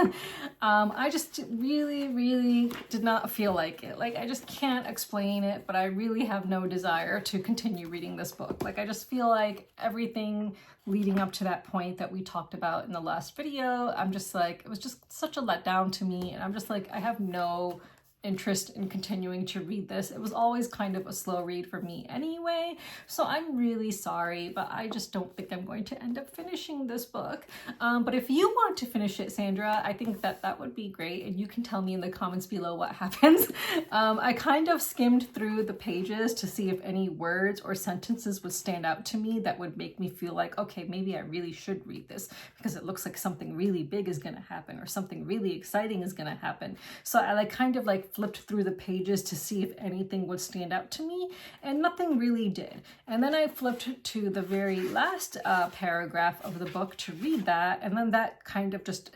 I just really did not feel like it. Like, I just can't explain it, but I really have no desire to continue reading this book. Like, I just feel like everything leading up to that point that we talked about in the last video, I'm just like, it was just such a letdown to me, and I'm just like, I have no interest in continuing to read this. It was always kind of a slow read for me anyway, so I'm really sorry, but I just don't think I'm going to end up finishing this book. But if you want to finish it, Sandra, I think that would be great, and you can tell me in the comments below what happens. I kind of skimmed through the pages to see if any words or sentences would stand out to me that would make me feel like, okay, maybe I really should read this because it looks like something really big is going to happen or something really exciting is going to happen. So I kind of flipped through the pages to see if anything would stand out to me, and nothing really did. And then I flipped to the very last paragraph of the book to read that, and then that kind of just,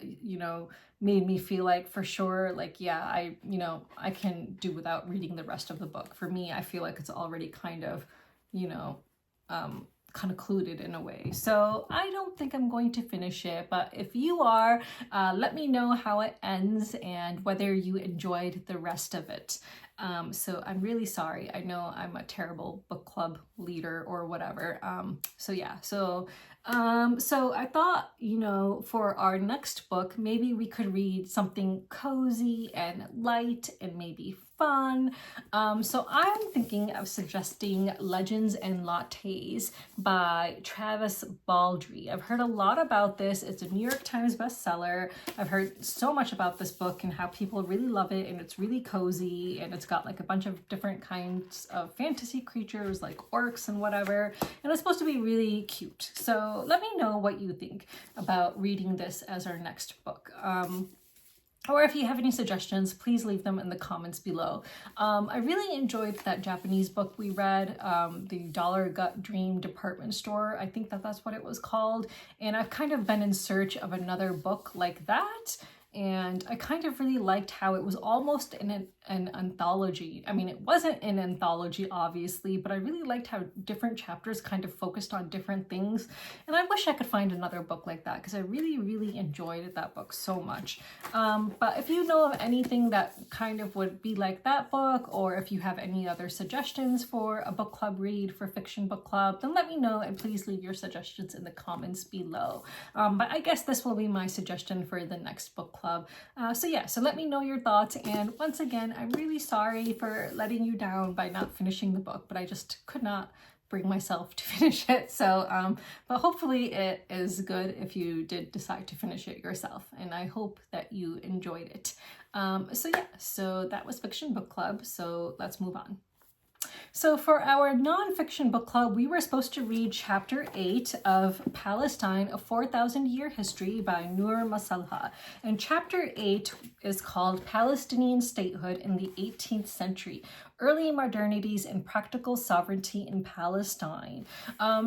made me feel like, for sure, like, yeah, I can do without reading the rest of the book. For me, I feel like it's already kind of, concluded in a way. So I don't think I'm going to finish it, but if you are, let me know how it ends and whether you enjoyed the rest of it. So I'm really sorry. I know I'm a terrible book club leader or whatever. So I thought, for our next book, maybe we could read something cozy and light and maybe fun. So I'm thinking of suggesting Legends and Lattes by Travis Baldree. I've heard a lot about this. It's a New York Times bestseller. I've heard so much about this book and how people really love it, and it's really cozy, and it's got like a bunch of different kinds of fantasy creatures like orcs and whatever, and it's supposed to be really cute. So let me know what you think about reading this as our next book. Or if you have any suggestions, please leave them in the comments below. I really enjoyed that Japanese book we read, the Dollar Gut Dream Department Store. I think that's what it was called. And I've kind of been in search of another book like that. And I kind of really liked how it was almost an anthology. I mean, it wasn't an anthology, obviously, but I really liked how different chapters kind of focused on different things. And I wish I could find another book like that because I really enjoyed that book so much. But if you know of anything that kind of would be like that book, or if you have any other suggestions for a book club read for Fiction Book Club, then let me know, and please leave your suggestions in the comments below. But I guess this will be my suggestion for the next book club. So let me know your thoughts, and once again, I'm really sorry for letting you down by not finishing the book, but I just could not bring myself to finish it. So, but hopefully it is good if you did decide to finish it yourself, and I hope that you enjoyed it. So that was Fiction Book Club, so let's move on. So for our nonfiction book club, we were supposed to read chapter 8 of Palestine, A 4,000-Year History by Noor Masalha. And chapter 8 is called Palestinian Statehood in the 18th Century, Early Modernities and Practical Sovereignty in Palestine.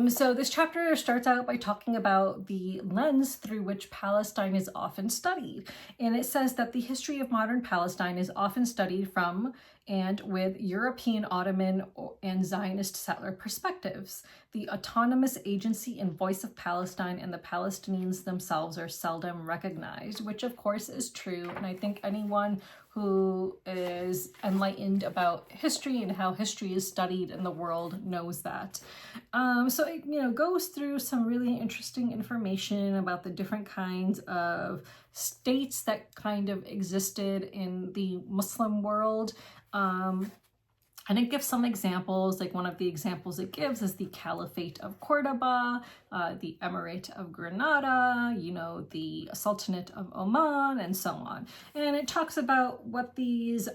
So this chapter starts out by talking about the lens through which Palestine is often studied. And it says that the history of modern Palestine is often studied from and with European, Ottoman, and Zionist settler perspectives. The autonomous agency and voice of Palestine and the Palestinians themselves are seldom recognized, which of course is true. And I think anyone who is enlightened about history and how history is studied in the world knows that. So it goes through some really interesting information about the different kinds of states that kind of existed in the Muslim world. And it gives some examples, like one of the examples it gives is the Caliphate of Cordoba, the Emirate of Granada, the Sultanate of Oman, and so on. And it talks about what these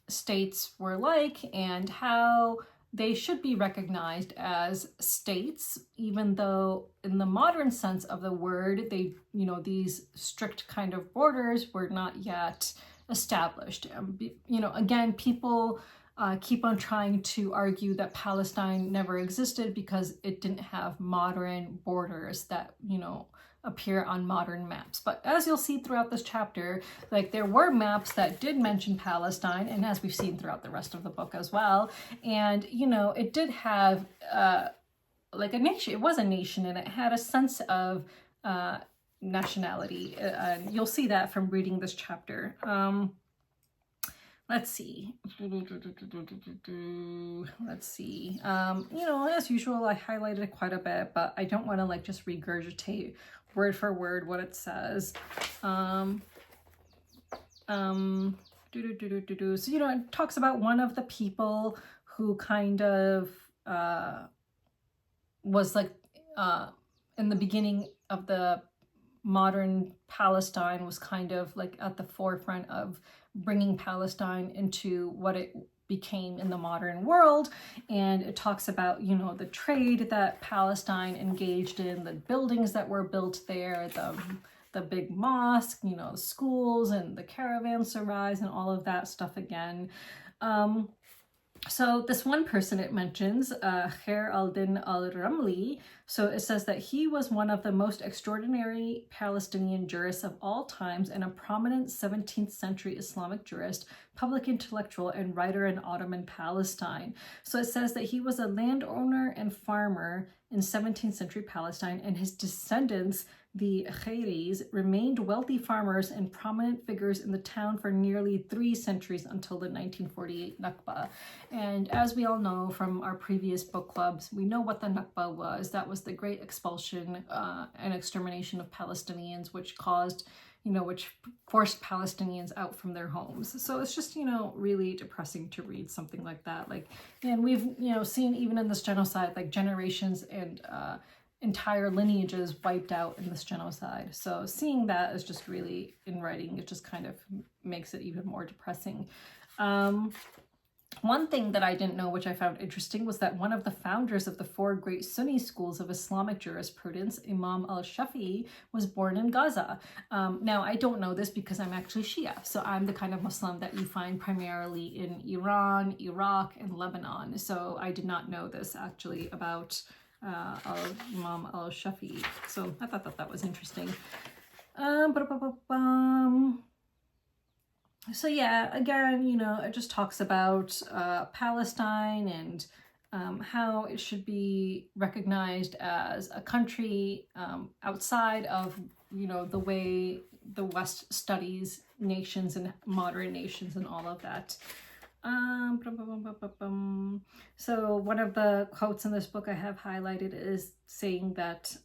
states were like and how they should be recognized as states, even though in the modern sense of the word, these strict kind of borders were not yet established. Again, people keep on trying to argue that Palestine never existed because it didn't have modern borders that, appear on modern maps. But as you'll see throughout this chapter, like there were maps that did mention Palestine, and as we've seen throughout the rest of the book as well. And, it did have like a nation. It was a nation, and it had a sense of nationality. You'll see that from reading this chapter. Let's see. Let's see. As usual, I highlighted quite a bit, but I don't want to just regurgitate word for word what it says. So, it talks about one of the people who kind of was in the beginning of the modern Palestine, was kind of at the forefront of bringing Palestine into what it became in the modern world. And it talks about, the trade that Palestine engaged in, the buildings that were built there, the big mosque, schools and the caravanserais and all of that stuff again. So this one person it mentions, Khair al-Din al-Ramli, so it says that he was one of the most extraordinary Palestinian jurists of all times and a prominent 17th century Islamic jurist, public intellectual, and writer in Ottoman Palestine. So it says that he was a landowner and farmer in 17th century Palestine, and his descendants, the Khairis, remained wealthy farmers and prominent figures in the town for nearly 3 centuries until the 1948 Nakba. And as we all know from our previous book clubs, we know what the Nakba was. That was the great expulsion and extermination of Palestinians, which caused, which forced Palestinians out from their homes. So it's just, really depressing to read something like that. And we've, seen even in this genocide, generations and entire lineages wiped out in this genocide. So seeing that is just really, in writing, it just kind of makes it even more depressing. One thing that I didn't know, which I found interesting, was that one of the founders of the 4 great Sunni schools of Islamic jurisprudence, Imam al-Shafi'i, was born in Gaza. Now, I don't know this because I'm actually Shia, so I'm the kind of Muslim that you find primarily in Iran, Iraq, and Lebanon. So I did not know this actually about Imam al-Shafi'i. So I thought that was interesting. So yeah, again, it just talks about Palestine and how it should be recognized as a country outside of, the way the West studies nations and modern nations and all of that. So one of the quotes in this book I have highlighted is saying that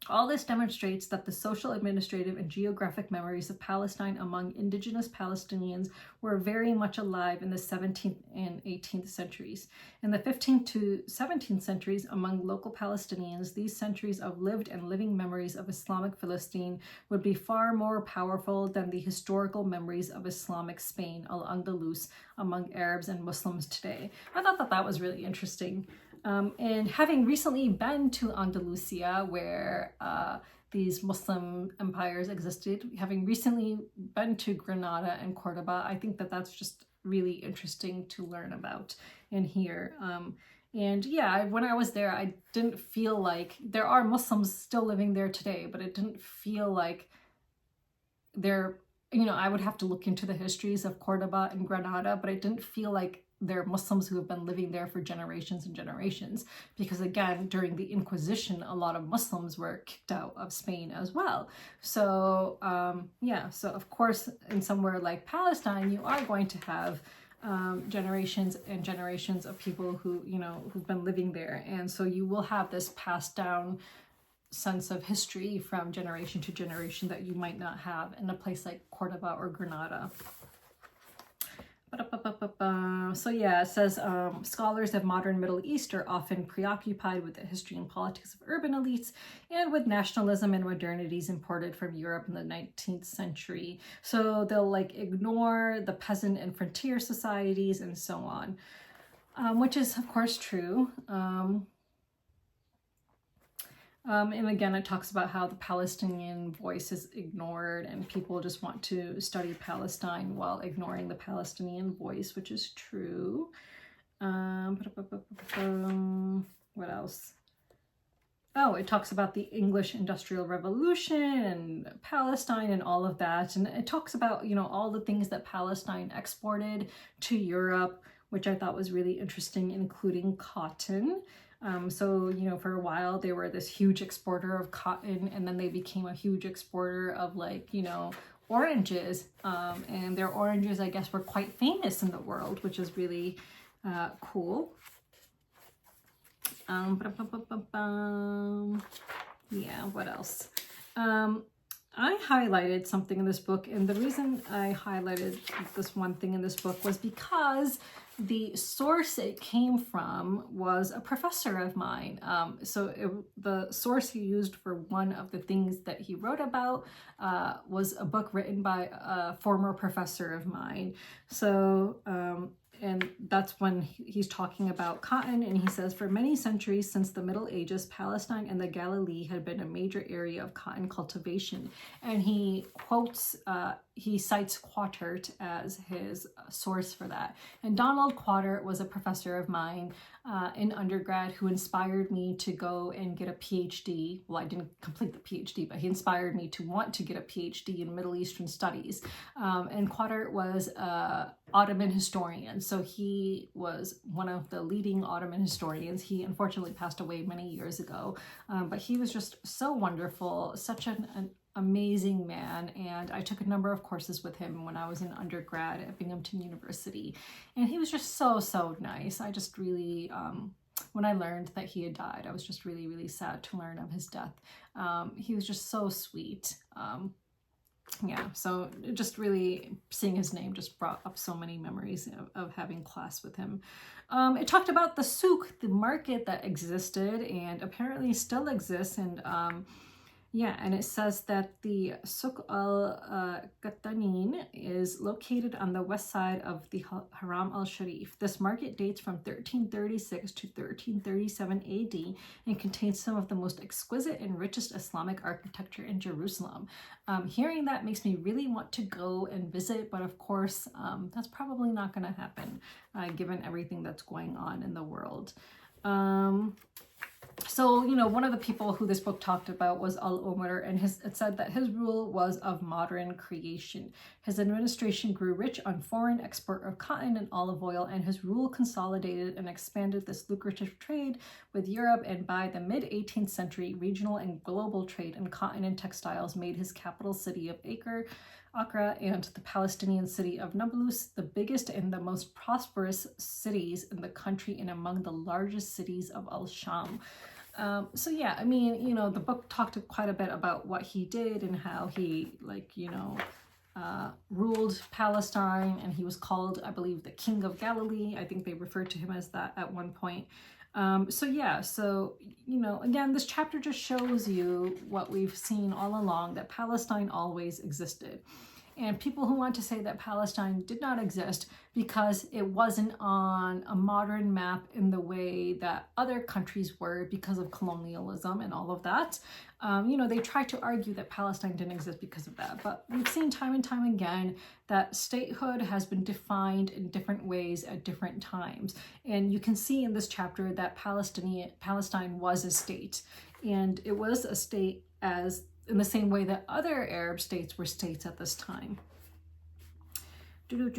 All this demonstrates that the social, administrative, and geographic memories of Palestine among indigenous Palestinians were very much alive in the 17th and 18th centuries. In the 15th to 17th centuries, among local Palestinians, these centuries of lived and living memories of Islamic Philistine would be far more powerful than the historical memories of Islamic Spain, Al-Andalus, among Arabs and Muslims today. I thought that that was really interesting. And having recently been to Andalusia, where these Muslim empires existed, having recently been to Granada and Cordoba, I think that that's just really interesting to learn about and hear. And yeah, when I was there, I didn't feel like, there are Muslims still living there today, but it didn't feel like they're, you know, I would have to look into the histories of Cordoba and Granada, but it didn't feel like they're Muslims who have been living there for generations and generations, because again, during the Inquisition, a lot of Muslims were kicked out of Spain as well. So yeah, so of course, in somewhere like Palestine, you are going to have generations and generations of people who, you know, who've been living there. And so you will have this passed down sense of history from generation to generation that you might not have in a place like Cordoba or Granada. So yeah, it says scholars of modern Middle East are often preoccupied with the history and politics of urban elites and with nationalism and modernities imported from Europe in the 19th century. So they'll like ignore the peasant and frontier societies and so on, which is of course true. And again, it talks about how the Palestinian voice is ignored and people just want to study Palestine while ignoring the Palestinian voice, which is true. What else? Oh, it talks about the English Industrial Revolution and Palestine and all of that. And it talks about, you know, all the things that Palestine exported to Europe, which I thought was really interesting, including cotton. So, you know, for a while they were this huge exporter of cotton, and then they became a huge exporter of, like, you know, oranges. And their oranges, I guess, were quite famous in the world, which is really cool. Yeah, what else? I highlighted something in this book, and the reason I highlighted this one thing in this book was because the source it came from was a professor of mine. The source he used for one of the things that he wrote about was a book written by a former professor of mine. So, and that's when he's talking about cotton, and he says, for many centuries since the Middle Ages, Palestine and the Galilee had been a major area of cotton cultivation. And he quotes, he cites Quattert as his source for that. And Donald Quattert was a professor of mine in undergrad who inspired me to go and get a PhD. Well, I didn't complete the PhD, but he inspired me to want to get a PhD in Middle Eastern Studies. And Quattert was an Ottoman historian. So he was one of the leading Ottoman historians. He unfortunately passed away many years ago, but he was just so wonderful, such an amazing man. And I took a number of courses with him when I was in undergrad at Binghamton University, and he was just so nice. I just really, when I learned that he had died, I was just really sad to learn of his death. He was just so sweet. Yeah, so just really seeing his name just brought up so many memories of having class with him. It talked about the souk, the market that existed and apparently still exists, and yeah, and it says that the Souk al-Qatanin is located on the west side of the Haram al-Sharif. This market dates from 1336 to 1337 AD and contains some of the most exquisite and richest Islamic architecture in Jerusalem. Hearing that makes me really want to go and visit, but of course, that's probably not going to happen given everything that's going on in the world. So, you know, one of the people who this book talked about was Al-Umar, and it said that his rule was of modern creation. His administration grew rich on foreign export of cotton and olive oil, and his rule consolidated and expanded this lucrative trade with Europe, and by the mid-18th century, regional and global trade in cotton and textiles made his capital city of Accra and the Palestinian city of Nablus the biggest and the most prosperous cities in the country and among the largest cities of Al-Sham. So yeah, I mean, you know, the book talked quite a bit about what he did and how he, like, you know, ruled Palestine, and he was called, I believe, the King of Galilee. I think they referred to him as that at one point. So yeah, so, you know, again, this chapter just shows you what we've seen all along, that Palestine always existed. And people who want to say that Palestine did not exist because it wasn't on a modern map in the way that other countries were because of colonialism and all of that, you know, they try to argue that Palestine didn't exist because of that. But we've seen time and time again that statehood has been defined in different ways at different times. And you can see in this chapter that Palestine was a state. And it was a state as in the same way that other Arab states were states at this time. I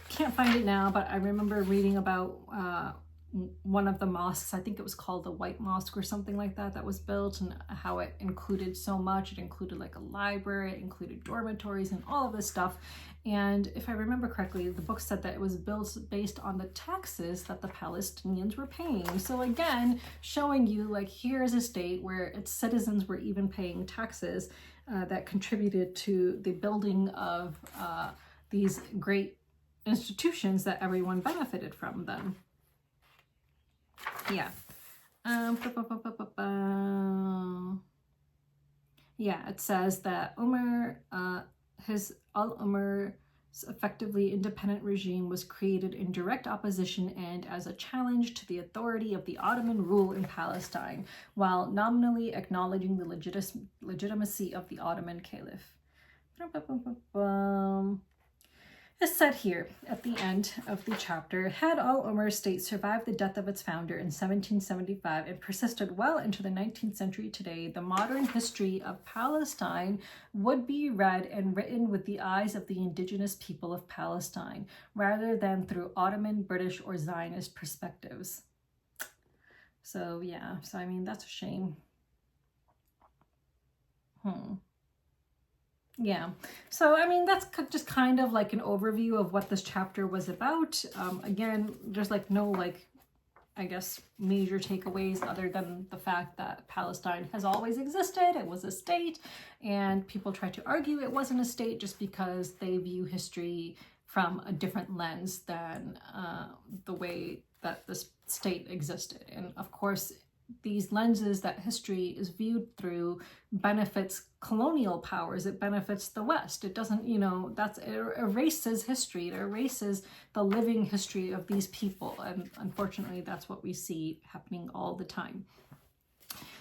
can't find it now, but I remember reading about one of the mosques. I think it was called the White Mosque or something like that, that was built, and how it included so much. It included like a library, it included dormitories and all of this stuff. And if I remember correctly, the book said that it was built based on the taxes that the Palestinians were paying. So again, showing you like, here is a state where its citizens were even paying taxes that contributed to the building of these great institutions that everyone benefited from then. Yeah. Yeah, it says that Al-Umar's effectively independent regime was created in direct opposition and as a challenge to the authority of the Ottoman rule in Palestine, while nominally acknowledging the legitimacy of the Ottoman Caliph. As said here at the end of the chapter, had Al-Umar's state survived the death of its founder in 1775 and persisted well into the 19th century today, the modern history of Palestine would be read and written with the eyes of the indigenous people of Palestine, rather than through Ottoman, British, or Zionist perspectives. So yeah, so I mean, that's a shame. Yeah, so I mean, that's just kind of like an overview of what this chapter was about. Again, there's like no, like, I guess, major takeaways other than the fact that Palestine has always existed. It was a state, and people try to argue it wasn't a state just because they view history from a different lens than the way that this state existed. And of course, these lenses that history is viewed through benefits colonial powers, it benefits the West. It doesn't, you know, it erases history, it erases the living history of these people. And unfortunately, that's what we see happening all the time.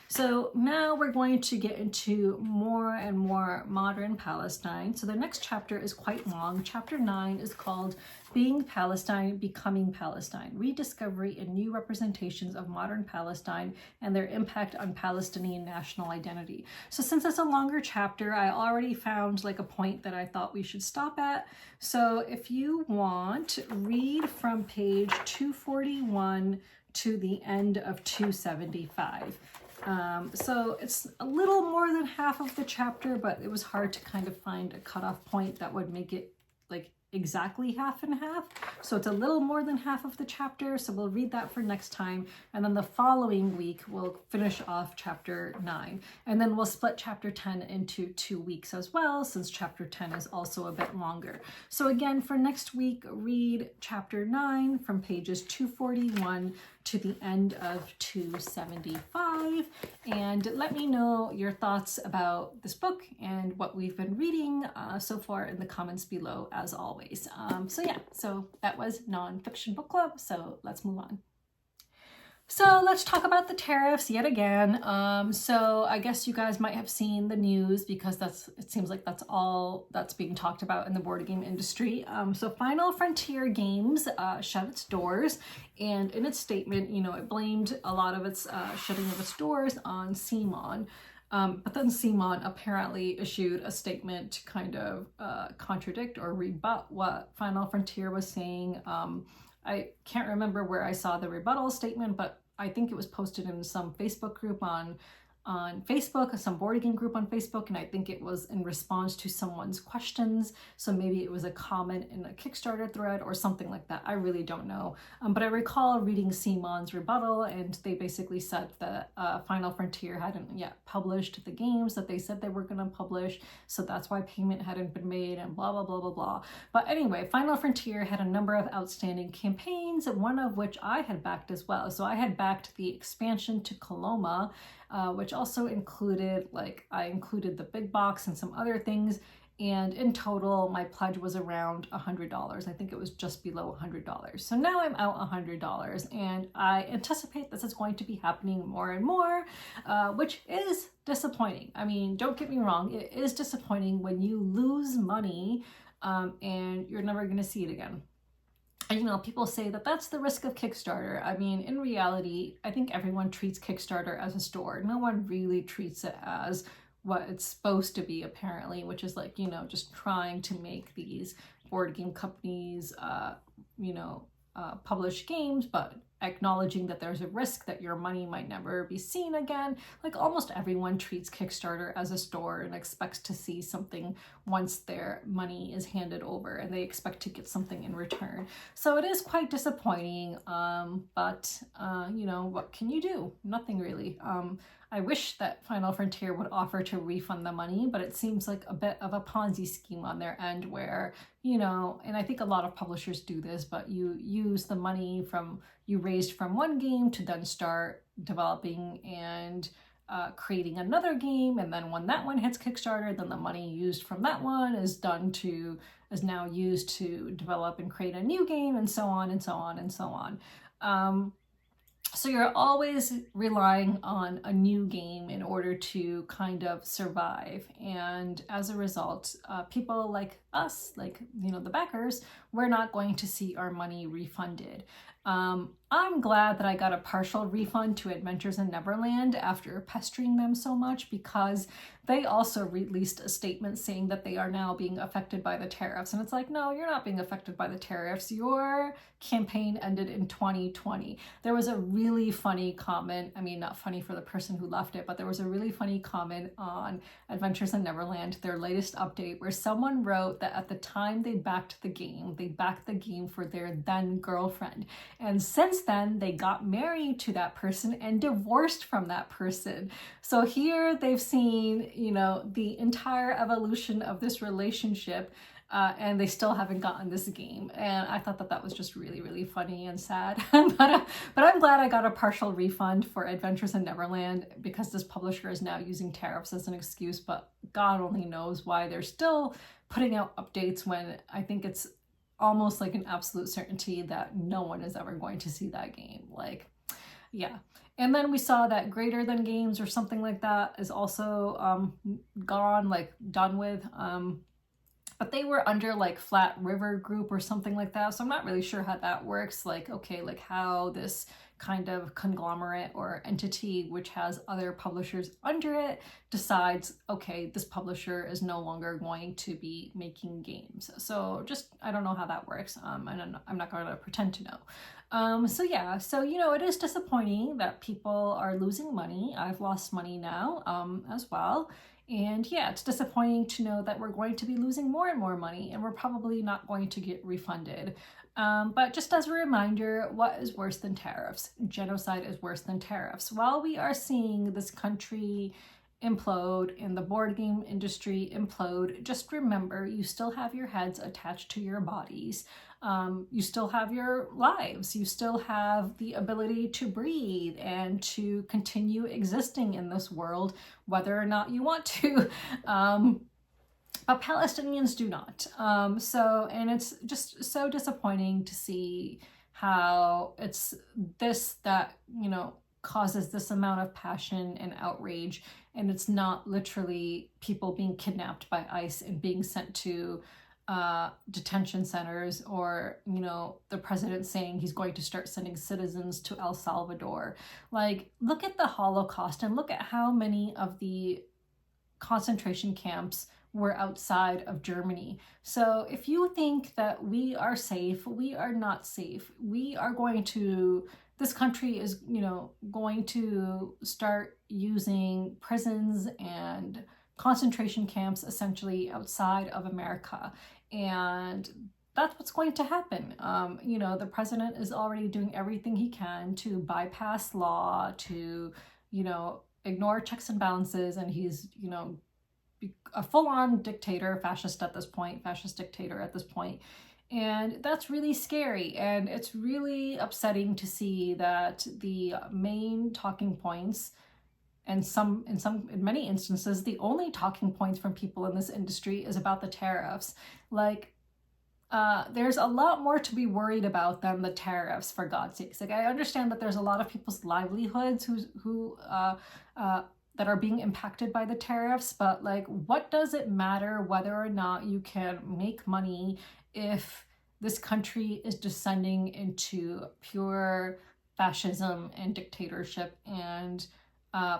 So now we're going to get into more and more modern Palestine. So the next chapter is quite long. Chapter 9 is called Being Palestine, Becoming Palestine, Rediscovery and New Representations of Modern Palestine and Their Impact on Palestinian National Identity. So since it's a longer chapter, I already found like a point that I thought we should stop at. So if you want, read from page 241 to the end of 275. So it's a little more than half of the chapter, but it was hard to kind of find a cutoff point that would make it like exactly half and half. So it's a little more than half of the chapter. So we'll read that for next time. And then the following week, we'll finish off chapter 9. And then we'll split chapter 10 into 2 weeks as well, since chapter 10 is also a bit longer. So again, for next week, read chapter 9 from pages 241 to the end of 275, and let me know your thoughts about this book and what we've been reading so far in the comments below, as always. So yeah, so that was Nonfiction Book Club, so let's move on. So let's talk about the tariffs yet again. So I guess you guys might have seen the news because it seems like that's all that's being talked about in the board game industry. So Final Frontier Games shut its doors, and in its statement, you know, it blamed a lot of its shutting of its doors on CMON. But then CMON apparently issued a statement to kind of contradict or rebut what Final Frontier was saying. I can't remember where I saw the rebuttal statement, but I think it was posted in some Facebook group on on Facebook, some board game group on Facebook, and I think it was in response to someone's questions. So maybe it was a comment in a Kickstarter thread or something like that. I really don't know. But I recall reading Simon's rebuttal, and they basically said that Final Frontier hadn't yet published the games that they said they were going to publish, so that's why payment hadn't been made and blah, blah, blah, blah, blah. But anyway, Final Frontier had a number of outstanding campaigns, one of which I had backed as well. So I had backed the expansion to Coloma, which also included, I included the big box and some other things. And in total, my pledge was around $100. I think it was just below $100. So now I'm out $100, and I anticipate this is going to be happening more and more, which is disappointing. I mean, don't get me wrong, it is disappointing when you lose money and you're never going to see it again. And, people say that that's the risk of Kickstarter. I mean, in reality, I think everyone treats Kickstarter as a store. No one really treats it as what it's supposed to be, apparently, which is just trying to make these board game companies, publish games, but acknowledging that there's a risk that your money might never be seen again. Almost everyone treats Kickstarter as a store and expects to see something once their money is handed over, and they expect to get something in return. So it is quite disappointing, but what can you do? Nothing really. I wish that Final Frontier would offer to refund the money, but it seems like a bit of a Ponzi scheme on their end where, and I think a lot of publishers do this, but you use the money you raised from one game to then start developing and creating another game. And then when that one hits Kickstarter, then the money used from that one is now used to develop and create a new game, and so on and so on and so on. So you're always relying on a new game in order to kind of survive. And as a result, people like us, the backers, we're not going to see our money refunded. I'm glad that I got a partial refund to Adventures in Neverland after pestering them so much, because they also released a statement saying that they are now being affected by the tariffs. And it's like, no, you're not being affected by the tariffs. Your campaign ended in 2020. There was a really funny comment. I mean, not funny for the person who left it, but there was a really funny comment on Adventures in Neverland, their latest update, where someone wrote that at the time they backed the game for their then girlfriend. And since then, they got married to that person and divorced from that person. So here they've seen, the entire evolution of this relationship, and they still haven't gotten this game. And I thought that was just really, really funny and sad. but I'm glad I got a partial refund for Adventures in Neverland, because this publisher is now using tariffs as an excuse, but God only knows why they're still putting out updates when I think it's almost like an absolute certainty that no one is ever going to see that game. Yeah. And then we saw that Greater Than Games or something like that is also gone, done with. But they were under Flat River Group or something like that. So I'm not really sure how that works. How this kind of conglomerate or entity, which has other publishers under it, decides, okay, this publisher is no longer going to be making games. So I don't know how that works. And I'm not going to pretend to know. So it is disappointing that people are losing money. I've lost money now as well. And yeah, it's disappointing to know that we're going to be losing more and more money, and we're probably not going to get refunded. But just as a reminder, what is worse than tariffs? Genocide is worse than tariffs. While we are seeing this country implode and the board game industry implode, just remember, you still have your heads attached to your bodies. You still have your lives. You still have the ability to breathe and to continue existing in this world, whether or not you want to. But Palestinians do not. And it's just so disappointing to see how it's this that, causes this amount of passion and outrage. And it's not literally people being kidnapped by ICE and being sent to detention centers, or the president saying he's going to start sending citizens to El Salvador. Look at the Holocaust and look at how many of the concentration camps were outside of Germany. So if you think that we are safe, we are not safe. We are going to this country is, going to start using prisons and concentration camps essentially outside of America. And that's what's going to happen. The president is already doing everything he can to bypass law, to, ignore checks and balances, and he's, a full-on dictator, fascist dictator at this point. And that's really scary, and it's really upsetting to see that the main talking points, and in many instances, the only talking points from people in this industry is about the tariffs. Like, there's a lot more to be worried about than the tariffs, for God's sakes. Like, I understand that there's a lot of people's livelihoods who that are being impacted by the tariffs, but like, what does it matter whether or not you can make money if this country is descending into pure fascism and dictatorship, and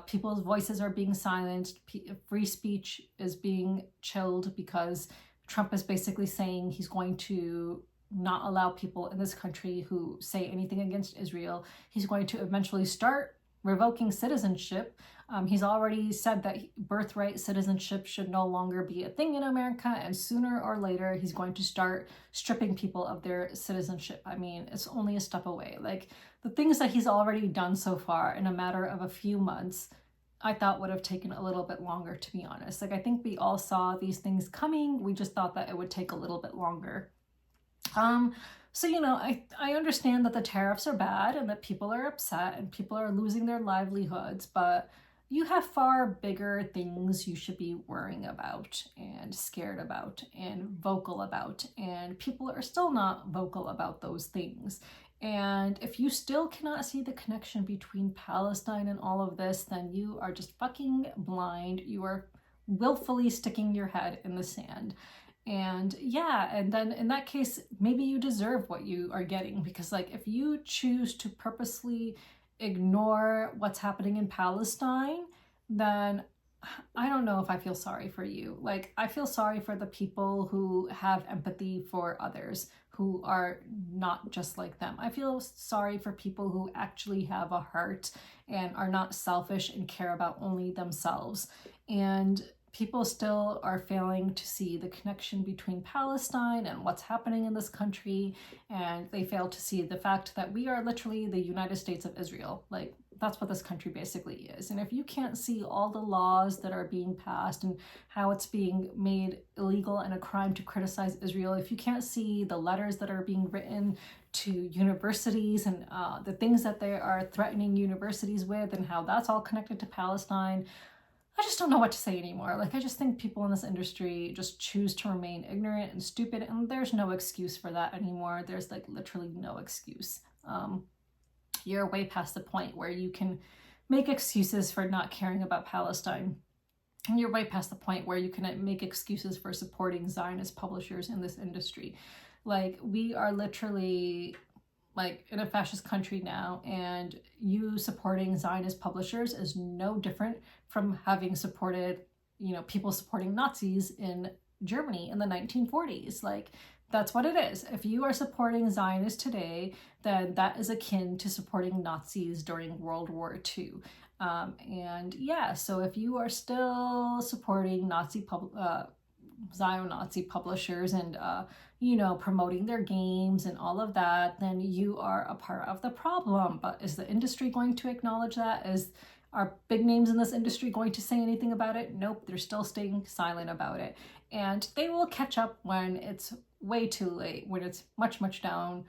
people's voices are being silenced, free speech is being chilled because Trump is basically saying he's going to not allow people in this country who say anything against Israel. He's going to eventually start revoking citizenship. He's already said that birthright citizenship should no longer be a thing in America, and sooner or later he's going to start stripping people of their citizenship. I mean, it's only a step away. Like, the things that he's already done so far in a matter of a few months, I thought would have taken a little bit longer, to be honest. Like, I think we all saw these things coming. We just thought that it would take a little bit longer. So, I understand that the tariffs are bad and that people are upset and people are losing their livelihoods, but you have far bigger things you should be worrying about and scared about and vocal about, and people are still not vocal about those things. And if you still cannot see the connection between Palestine and all of this, then you are just fucking blind. You are willfully sticking your head in the sand. And yeah, and then in that case, maybe you deserve what you are getting, because like, if you choose to purposely ignore what's happening in Palestine, then I don't know if I feel sorry for you. Like, I feel sorry for the people who have empathy for others, who are not just like them. I feel sorry for people who actually have a heart and are not selfish and care about only themselves. And people still are failing to see the connection between Palestine and what's happening in this country, and they fail to see the fact that we are literally the United States of Israel. Like, that's what this country basically is. And if you can't see all the laws that are being passed and how it's being made illegal and a crime to criticize Israel, if you can't see the letters that are being written to universities and the things that they are threatening universities with and how that's all connected to Palestine, I just don't know what to say anymore. Like, I just think people in this industry just choose to remain ignorant and stupid, and there's no excuse for that anymore. There's like literally no excuse. You're way past the point where you can make excuses for not caring about Palestine. And you're way past the point where you can make excuses for supporting Zionist publishers in this industry. Like, we are literally like in a fascist country now, and you supporting Zionist publishers is no different from having supported, people supporting Nazis in Germany in the 1940s. Like, that's what it is. If you are supporting Zionists today, then that is akin to supporting Nazis during World War II. And yeah, so if you are still supporting Zion-Nazi publishers and, promoting their games and all of that, then you are a part of the problem. But is the industry going to acknowledge that? Are big names in this industry going to say anything about it? Nope, they're still staying silent about it. And they will catch up when it's way too late, when it's much, much down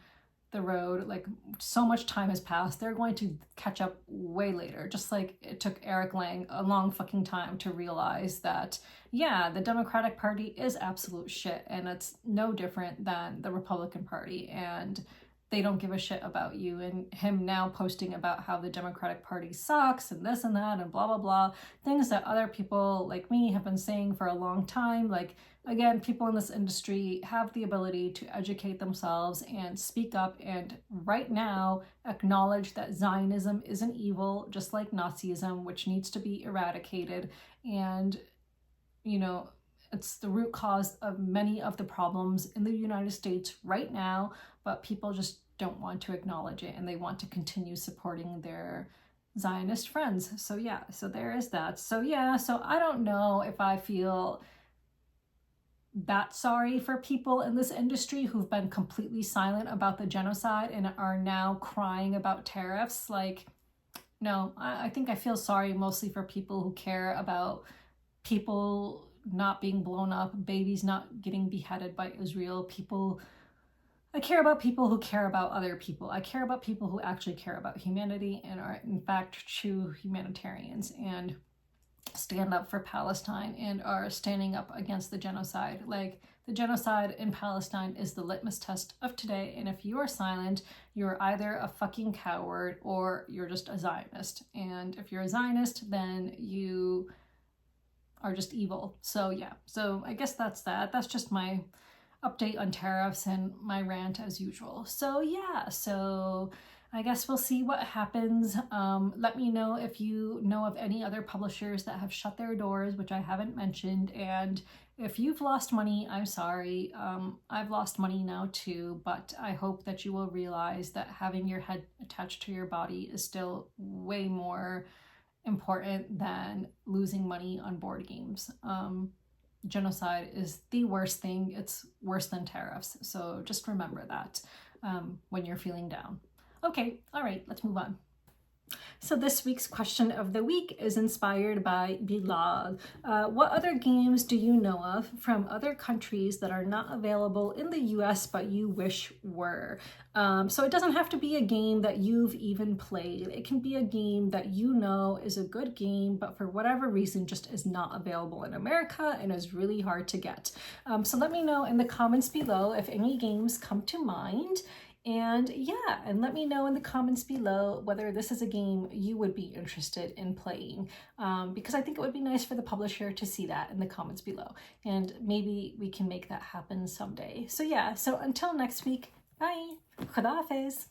the road. Like, so much time has passed. They're going to catch up way later. Just like it took Eric Lang a long fucking time to realize that, yeah, the Democratic Party is absolute shit, and it's no different than the Republican Party, and they don't give a shit about you. And him now posting about how the Democratic Party sucks and this and that and blah, blah, blah. Things that other people like me have been saying for a long time. Like, again, people in this industry have the ability to educate themselves and speak up, and right now acknowledge that Zionism isn't evil, just like Nazism, which needs to be eradicated. And, it's the root cause of many of the problems in the United States right now, but people just don't want to acknowledge it, and they want to continue supporting their Zionist friends. So yeah, so there is that. So yeah, so I don't know if I feel that sorry for people in this industry who've been completely silent about the genocide and are now crying about tariffs. Like, no, I think I feel sorry mostly for people who care about people not being blown up, babies not getting beheaded by Israel, people. I care about people who care about other people. I care about people who actually care about humanity and are in fact true humanitarians and stand up for Palestine and are standing up against the genocide. Like, the genocide in Palestine is the litmus test of today, and if you are silent, you're either a fucking coward or you're just a Zionist. And if you're a Zionist, then you are just evil. So yeah, so I guess that's that. That's just my update on tariffs and my rant as usual. So yeah, so I guess we'll see what happens. Let me know if you know of any other publishers that have shut their doors, which I haven't mentioned. And if you've lost money, I'm sorry. I've lost money now too, but I hope that you will realize that having your head attached to your body is still way more important than losing money on board games. Genocide is the worst thing. It's worse than tariffs. So just remember that when you're feeling down. Okay, all right, let's move on. So this week's question of the week is inspired by Belaad. What other games do you know of from other countries that are not available in the US but you wish were? So it doesn't have to be a game that you've even played. It can be a game that you know is a good game, but for whatever reason just is not available in America and is really hard to get. So let me know in the comments below if any games come to mind. And yeah, and let me know in the comments below whether this is a game you would be interested in playing, because I think it would be nice for the publisher to see that in the comments below, and maybe we can make that happen someday. So yeah, so until next week, bye. Khuda Hafiz.